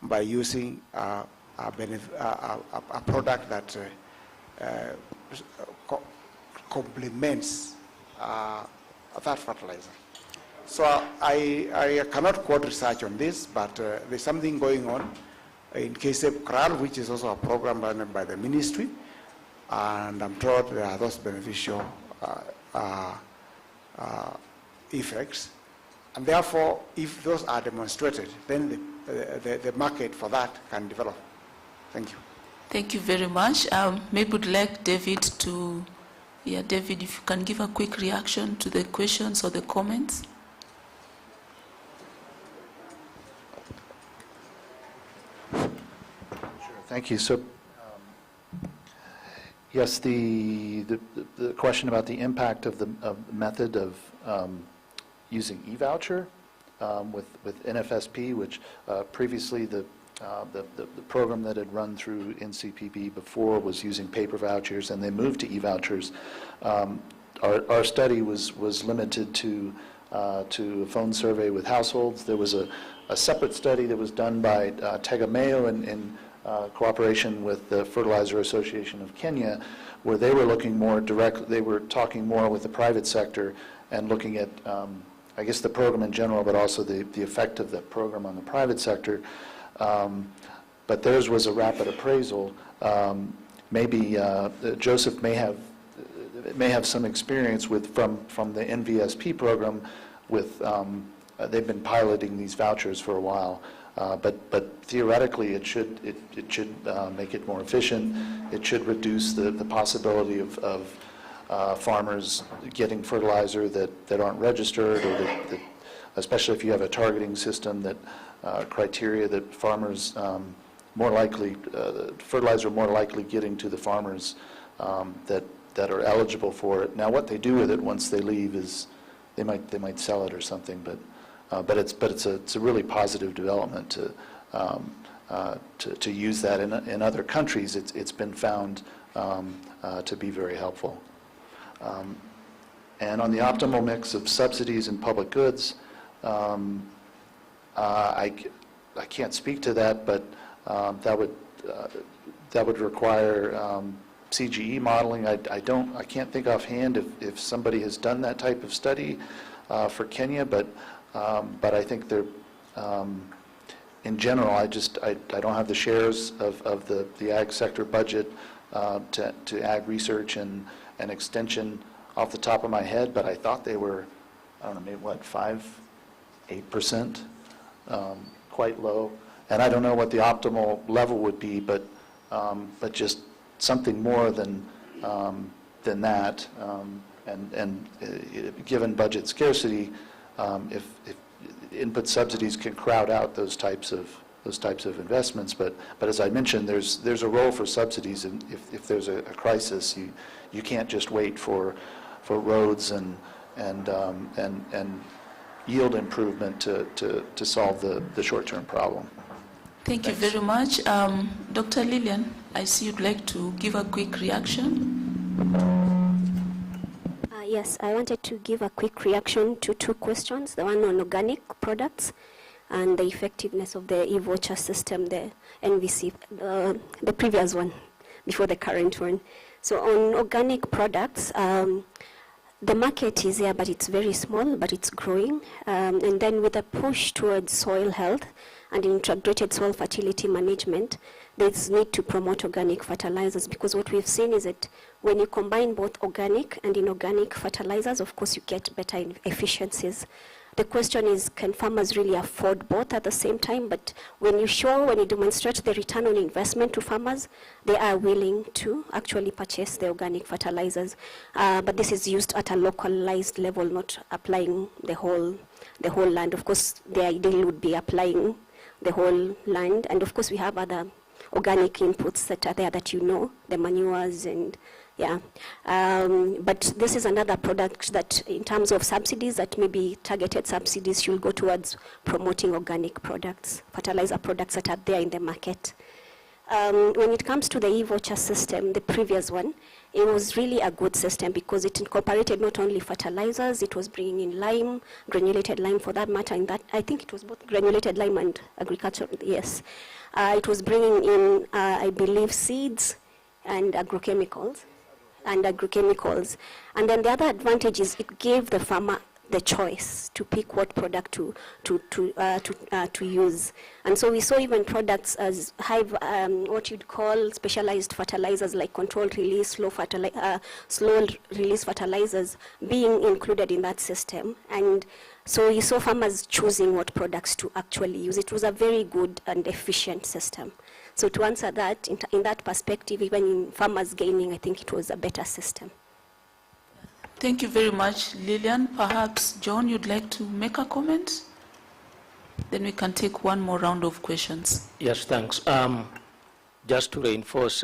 by using a product that complements that fertilizer. So I cannot quote research on this, but there's something going on in KSEP CRAL, which is also a program run by the ministry, and I'm told there are those beneficial effects. And therefore, if those are demonstrated, then the market for that can develop. Thank you. Thank you very much. Maybe would like David to, David, if you can give a quick reaction to the questions or the comments. Thank you. So, yes, the question about the impact of the method of using e-voucher with NFSP, which previously the program that had run through NCPB before was using paper vouchers, and they moved to e-vouchers. Our study was limited to a phone survey with households. There was a separate study that was done by Tega Mayo in cooperation with the Fertilizer Association of Kenya, where they were looking more direct. They were talking more with the private sector and looking at, I guess, the program in general, but also the effect of the program on the private sector. But theirs was a rapid appraisal. Maybe Joseph may have some experience from the NVSP program. With they've been piloting these vouchers for a while. But theoretically, it should make it more efficient. It should reduce the possibility of farmers getting fertilizer that aren't registered, or that especially if you have a targeting system, that criteria that farmers more likely fertilizer more likely getting to the farmers that are eligible for it. Now, what they do with it once they leave is they might sell it or something, but it's a really positive development to use that in other countries. It's been found to be very helpful. And on the optimal mix of subsidies and public goods, I can't speak to that, but that would require CGE modeling. I can't think offhand if somebody has done that type of study for Kenya, but I think they're, in general, I don't have the shares of the ag sector budget to ag research and extension off the top of my head, but I thought they were, I don't know, maybe what, 8%, quite low. And I don't know what the optimal level would be, but just something more than that. And given budget scarcity, if input subsidies can crowd out those types of investments, but as I mentioned, there's a role for subsidies, and if there's a crisis, you can't just wait for roads and yield improvement to solve the short-term problem. Thank you very much. Dr. Lillian, I see you'd like to give a quick reaction. Yes, I wanted to give a quick reaction to two questions, the one on organic products and the effectiveness of the e-voucher system, the NVC, the previous one, before the current one. So on organic products, the market is there, but it's very small, but it's growing. And then with a push towards soil health and integrated soil fertility management, there's need to promote organic fertilizers, because what we've seen is that when you combine both organic and inorganic fertilizers, of course, you get better efficiencies. The question is, can farmers really afford both at the same time? But when you demonstrate the return on investment to farmers, they are willing to actually purchase the organic fertilizers. But this is used at a localized level, not applying the whole land. Of course, the ideal would be applying the whole land. And of course, we have other organic inputs that are there that the manures and but this is another product that, in terms of subsidies, that maybe targeted subsidies should go towards promoting organic products, fertilizer products that are there in the market. When it comes to the e-voucher system, the previous one, it was really a good system because it incorporated not only fertilizers, it was bringing in lime, granulated lime for that matter, in that I think it was both granulated lime and agriculture, yes. It was bringing in, I believe, seeds and agrochemicals. and agrochemicals. And then the other advantage is it gave the farmer the choice to pick what product to use. And so we saw even products as what you'd call specialized fertilizers like controlled release, slow release fertilizers being included in that system. And so you saw farmers choosing what products to actually use. It was a very good and efficient system. So to answer that, in that perspective, even in farmers gaining, I think it was a better system. Thank you very much, Lillian. Perhaps, John, you'd like to make a comment? Then we can take one more round of questions. Yes, thanks. Just to reinforce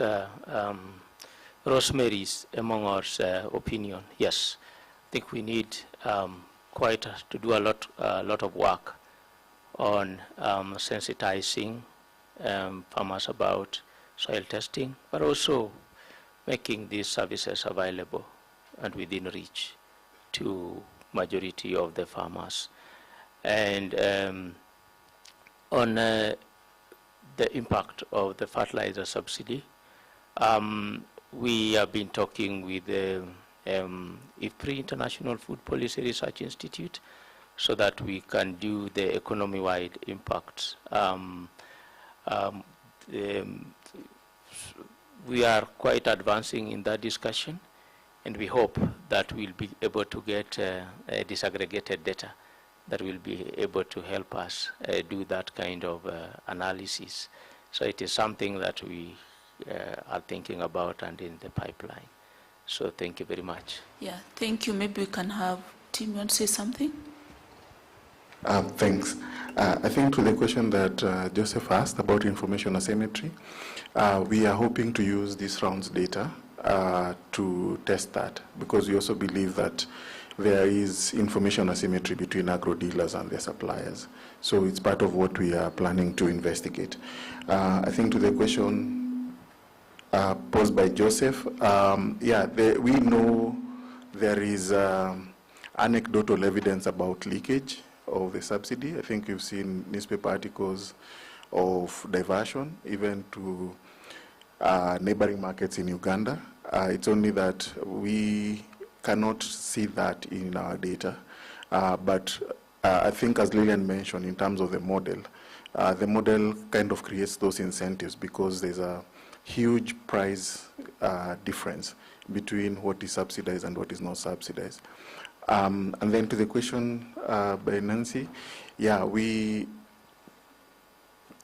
Rosemary's among us opinion, yes, I think we need to do a lot of work on sensitizing farmers about soil testing, but also making these services available and within reach to majority of the farmers. And on the impact of the fertilizer subsidy, we have been talking with the IFPRI, International Food Policy Research Institute, so that we can do the economy-wide impacts. We are quite advancing in that discussion, and we hope that we'll be able to get disaggregated data that will be able to help us do that kind of analysis. So it is something that we are thinking about and in the pipeline. So thank you very much. Yeah, thank you. Maybe we can have Tim, you want to say something? Thanks. I think to the question that Joseph asked about information asymmetry, we are hoping to use this round's data to test that, because we also believe that there is information asymmetry between agro dealers and their suppliers. So it's part of what we are planning to investigate. I think to the question posed by Joseph, we know there is anecdotal evidence about leakage of the subsidy. I think you've seen newspaper articles of diversion, even to neighboring markets in Uganda. It's only that we cannot see that in our data. But I think, as Lillian mentioned, in terms of the model kind of creates those incentives, because there's a huge price difference between what is subsidized and what is not subsidized. And then to the question by Nancy, yeah, we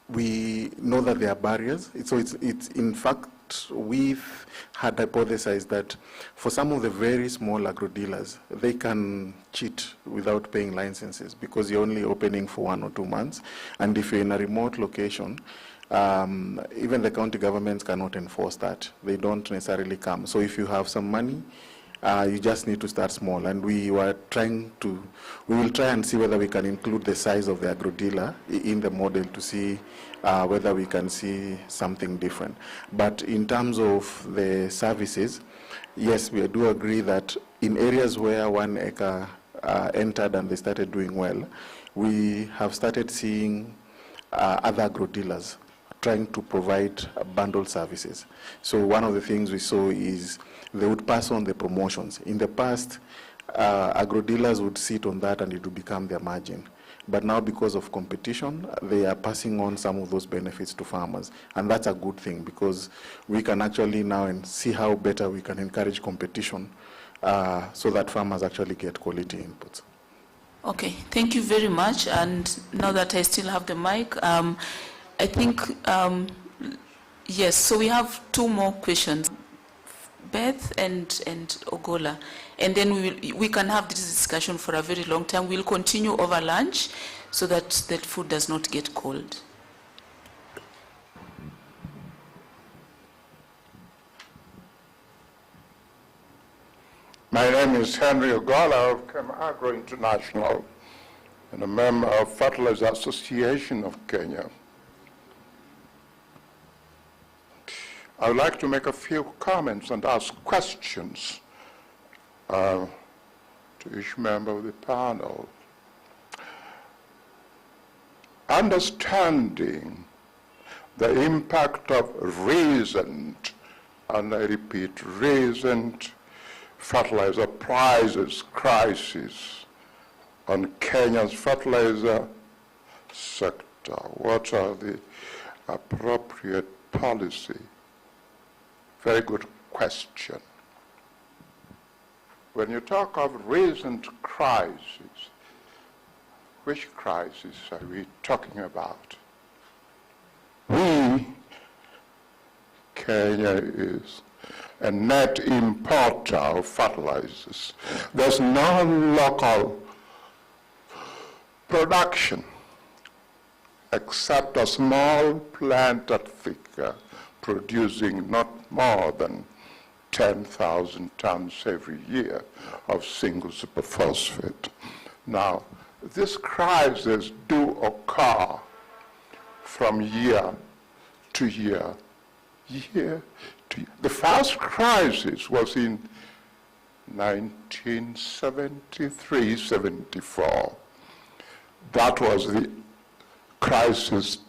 know that there are barriers. So it's in fact, we've had hypothesized that for some of the very small agro dealers, they can cheat without paying licenses, because you're only opening for 1 or 2 months. And if you're in a remote location, even the county governments cannot enforce that. They don't necessarily come. So if you have some money, you just need to start small. And we will try and see whether we can include the size of the agro dealer in the model to see whether we can see something different. But in terms of the services, yes, we do agree that in areas where 1 acre entered and they started doing well, we have started seeing other agro dealers trying to provide bundled services. So one of the things we saw is they would pass on the promotions. In the past, agro dealers would sit on that and it would become their margin. But now, because of competition, they are passing on some of those benefits to farmers. And that's a good thing, because we can actually now see how better we can encourage competition so that farmers actually get quality inputs. Okay, thank you very much. And now that I still have the mic, I think, yes, so we have 2 more questions. Beth and Ogola, and then we can have this discussion for a very long time. We'll continue over lunch so that food does not get cold. My name is Henry Ogola of Agro International and a member of Fertilizer Association of Kenya. I would like to make a few comments and ask questions to each member of the panel. Understanding the impact of recent and I repeat, recent fertilizer prices crisis on Kenya's fertilizer sector. What are the appropriate policy? Very good question. When you talk of recent crisis, which crisis are we talking about? Kenya is a net importer of fertilizers. There's no local production except a small plant at Thika producing not more than 10,000 tons every year of single superphosphate. Now, this crisis do occur from year to year, year to year. The first crisis was in 1973-74. That was the crisis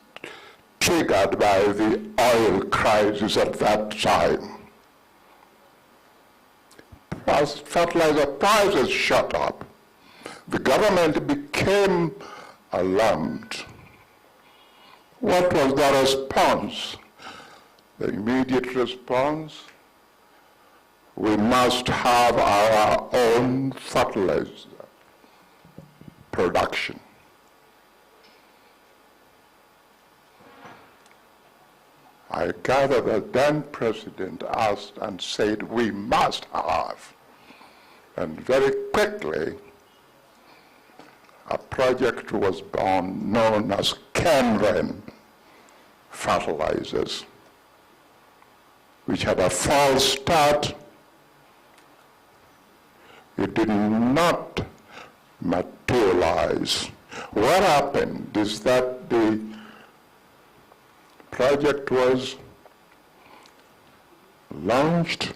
triggered by the oil crisis at that time. As fertilizer prices shot up, the government became alarmed. What was the response? The immediate response: we must have our own fertilizer production. I gather that then President asked and said, we must have. And very quickly, a project was born known as Kenren Fertilizers, which had a false start. It did not materialize. What happened is that the project was launched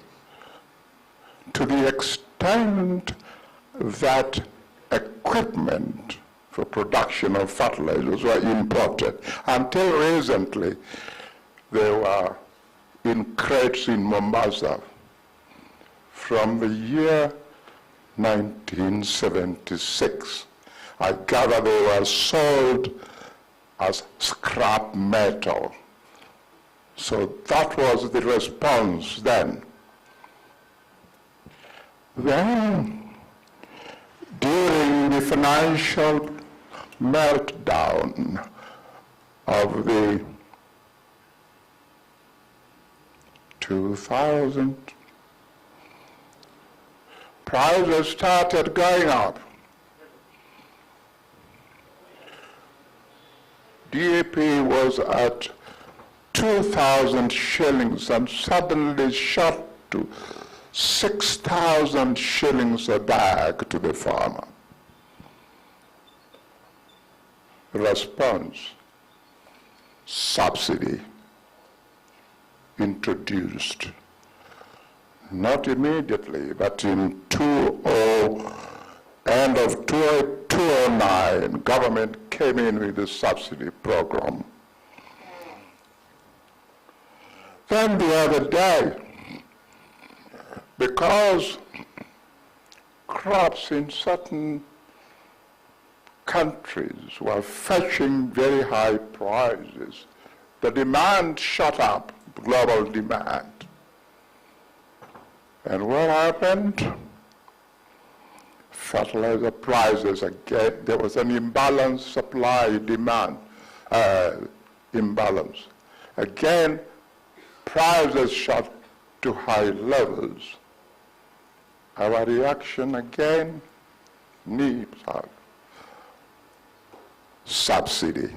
to the extent that equipment for production of fertilizers were imported. Until recently, they were in crates in Mombasa from the year 1976. I gather they were sold as scrap metal. So that was the response then. Then, during the financial meltdown of the 2000, prices started going up. DAP was at 2,000 shillings and suddenly shot to 6,000 shillings a bag to the farmer. Response: subsidy introduced. Not immediately, but in end of 2009, government came in with the subsidy program. Then the other day, because crops in certain countries were fetching very high prices, the demand shot up, global demand. And what happened? Fertilizer prices again, there was an imbalance, supply-demand imbalance. Again, prices shot to high levels. Our reaction again needs subsidy.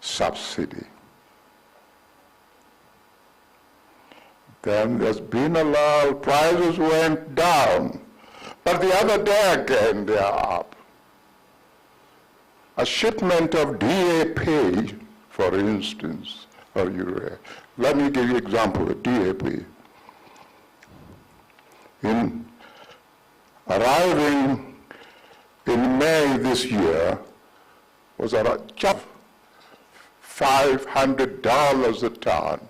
Subsidy. Then there's been a lull, prices went down. But the other day again they are up. A shipment of DAP, for instance, or urea. Let me give you an example of DAP. In arriving in May this year was around just $500 a ton.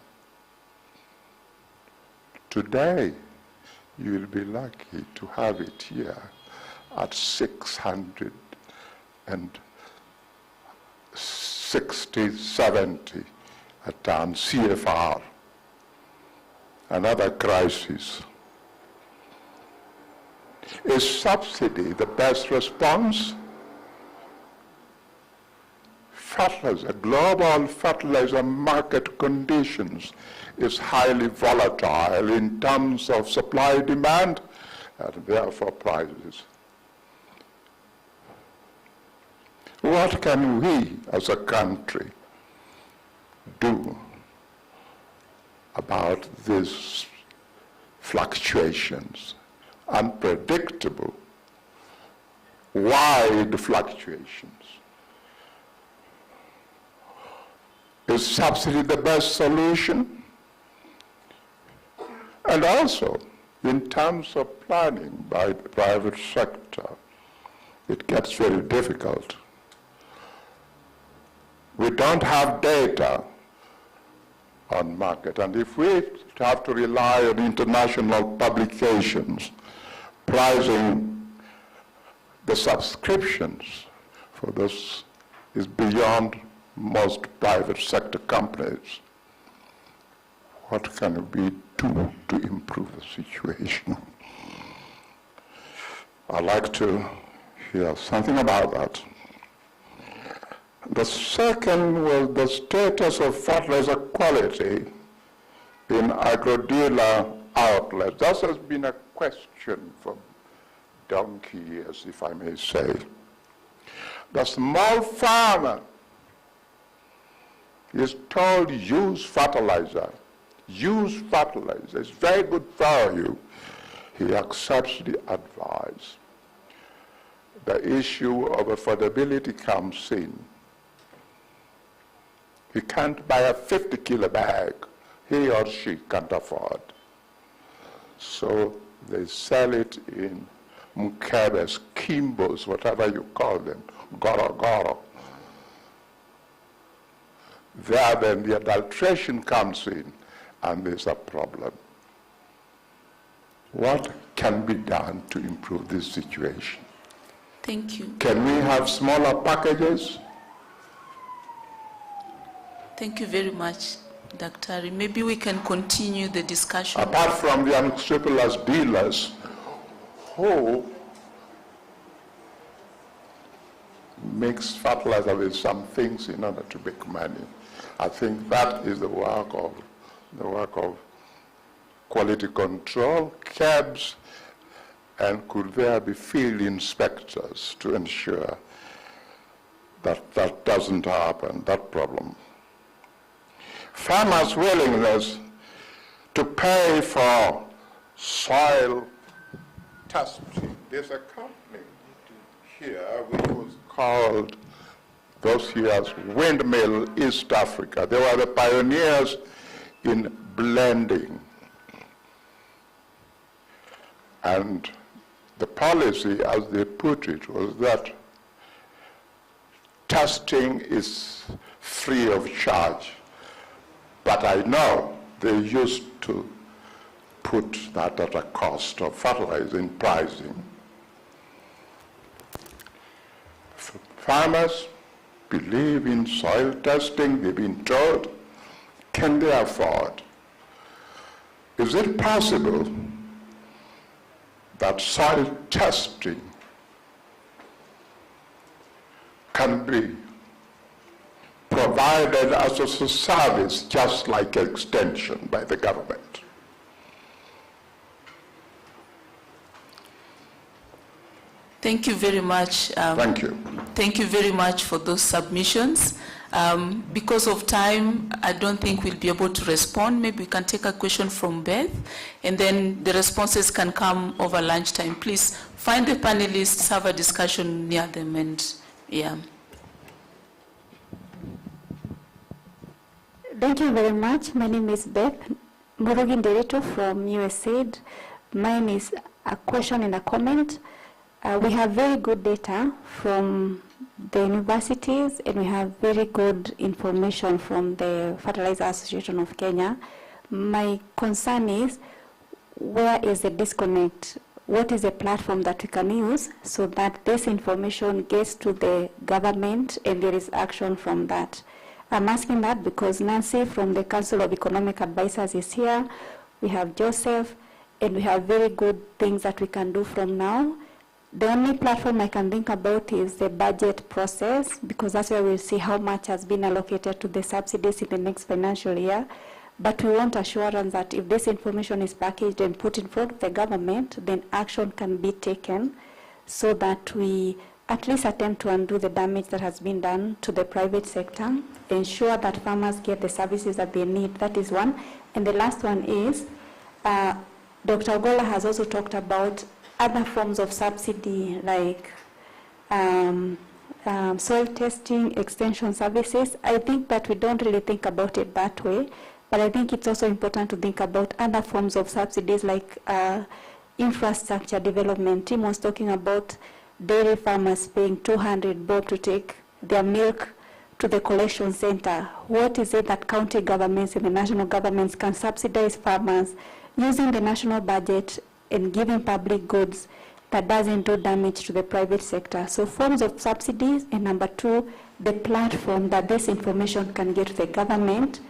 Today, you will be lucky to have it here at 660, 70 a ton CFR. Another crisis. Is subsidy the best response? Fertilizer, global fertilizer market conditions is highly volatile in terms of supply demand and therefore prices. What can we as a country do about these fluctuations, unpredictable, wide fluctuations? Is subsidy the best solution? And also, in terms of planning by the private sector, it gets very difficult. We don't have data on market, and if we have to rely on international publications pricing the subscriptions for this is beyond most private sector companies. What can we do to improve the situation? I'd like to hear something about that. The second was the status of fertilizer quality in agro-dealer outlets. That has been a question for donkey years, if I may say. The small farmer is told use fertilizer. Use fertilizer. It's very good for you. He accepts the advice. The issue of affordability comes in. He can't buy a 50-kilo bag. He or she can't afford. So they sell it in mkebes, kimbos, whatever you call them, goro. There then the adulteration comes in, and there's a problem. What can be done to improve this situation? Thank you. Can we have smaller packages? Thank you very much, Dr. Maybe we can continue the discussion. Apart from the unscrupulous dealers who mix fertilizer with some things in order to make money. I think that is the work of quality control, cabs, and could there be field inspectors to ensure that that doesn't happen, that problem. Farmers' willingness to pay for soil testing. There's a company here which was called those years Windmill East Africa. They were the pioneers in blending. And the policy, as they put it, was that testing is free of charge. But I know they used to put that at a cost of fertilizing pricing. Farmers believe in soil testing, they've been told. Can they afford? Is it possible that soil testing can be provided as a service, just like extension by the government? Thank you very much. Thank you. Thank you very much for those submissions. Because of time, I don't think we'll be able to respond. Maybe we can take a question from Beth, and then the responses can come over lunchtime. Please find the panelists, have a discussion near them, and yeah. Thank you very much. My name is Beth Morogin Director from USAID. Mine is a question and a comment. We have very good data from the universities, and we have very good information from the Fertilizer Association of Kenya. My concern is, where is the disconnect? What is a platform that we can use so that this information gets to the government and there is action from that? I'm asking that because Nancy from the Council of Economic Advisors is here. We have Joseph, and we have very good things that we can do from now. The only platform I can think about is the budget process, because that's where we'll see how much has been allocated to the subsidies in the next financial year. But we want assurance that if this information is packaged and put in front of the government, then action can be taken so that we at least attempt to undo the damage that has been done to the private sector, ensure that farmers get the services that they need. That is one. And the last one is, Dr. Ogola has also talked about other forms of subsidy like soil testing, extension services. I think that we don't really think about it that way, but I think it's also important to think about other forms of subsidies like infrastructure development. Tim was talking about dairy farmers paying 200 bob to take their milk to the collection center. What is it that county governments and the national governments can subsidize farmers using the national budget and giving public goods that doesn't do damage to the private sector? So forms of subsidies, and number two, the platform that this information can get to the government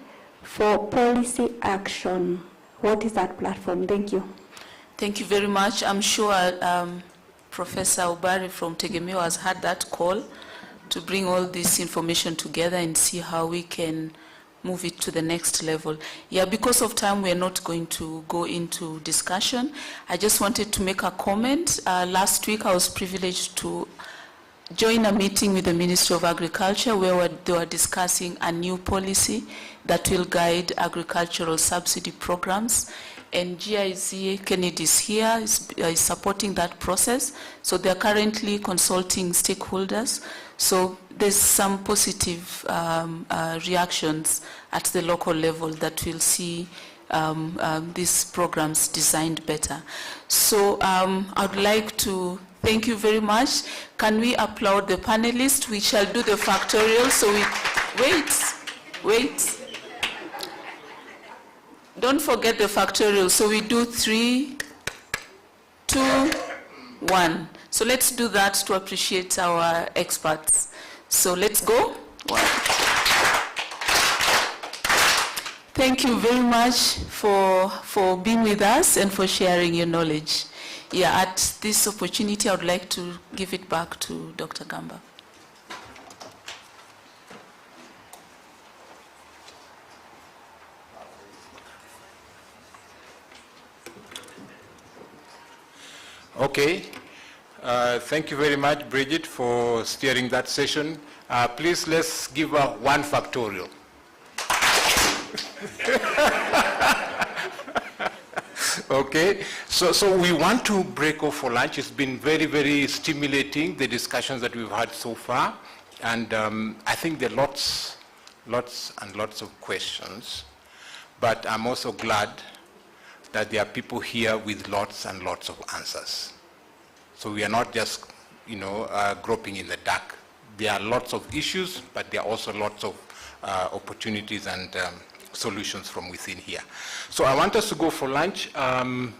for policy action. What is that platform? Thank you. Thank you very much. I'm sure Professor Obari from Tegemeo has had that call to bring all this information together and see how we can move it to the next level. Yeah, because of time, we're not going to go into discussion. I just wanted to make a comment. Last week, I was privileged to join a meeting with the Ministry of Agriculture where they were discussing a new policy that will guide agricultural subsidy programs. And GIZ Kennedy is here, is supporting that process. So they're currently consulting stakeholders. So there's some positive reactions at the local level that will see these programs designed better. So I'd like to thank you very much. Can we applaud the panelists? We shall do the factorial. So wait. Don't forget the factorial. So we do 3, 2, 1. So let's do that to appreciate our experts. So let's go. 1. Thank you very much for being with us and for sharing your knowledge. Yeah, at this opportunity, I would like to give it back to Dr. Gamba. Okay. Thank you very much, Bridget, for steering that session. Please, let's give her 1 factorial. Okay. So we want to break off for lunch. It's been very, very stimulating, the discussions that we've had so far. And I think there are lots and lots of questions. But I'm also glad that there are people here with lots and lots of answers. So we are not just, groping in the dark. There are lots of issues, but there are also lots of opportunities and solutions from within here. So I want us to go for lunch. I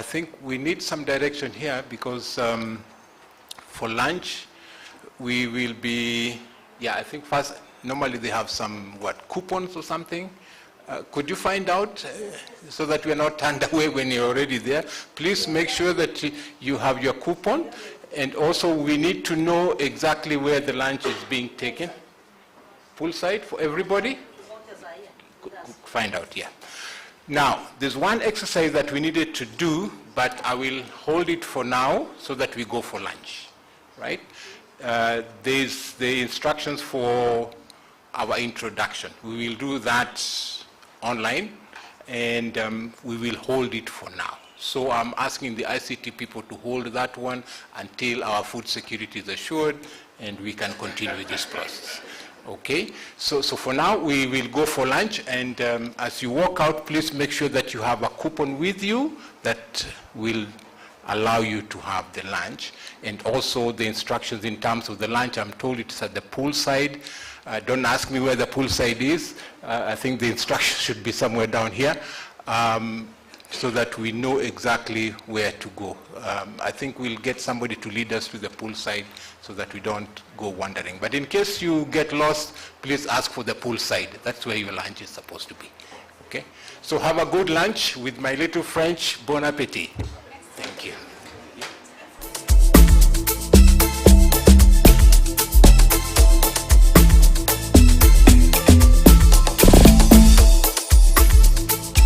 think we need some direction here because for lunch, we will be, I think first, normally they have some, coupons or something? Could you find out so that we're not turned away when you're already there? Please make sure that you have your coupon. And also we need to know exactly where the lunch is being taken. Poolside for everybody? Find out, yeah. Now, there's one exercise that we needed to do, but I will hold it for now so that we go for lunch, right? There's the instructions for our introduction. We will do that online, and we will hold it for now. So I'm asking the ICT people to hold that one until our food security is assured, and we can continue this process. Okay? So for now, we will go for lunch, and as you walk out, please make sure that you have a coupon with you that will allow you to have the lunch. And also the instructions in terms of the lunch, I'm told it's at the poolside. Don't ask me where the poolside is. I think the instructions should be somewhere down here. so that we know exactly where to go. I think we'll get somebody to lead us to the poolside so that we don't go wandering. But in case you get lost, please ask for the poolside. That's where your lunch is supposed to be. Okay? So have a good lunch with my little French. Bon appetit.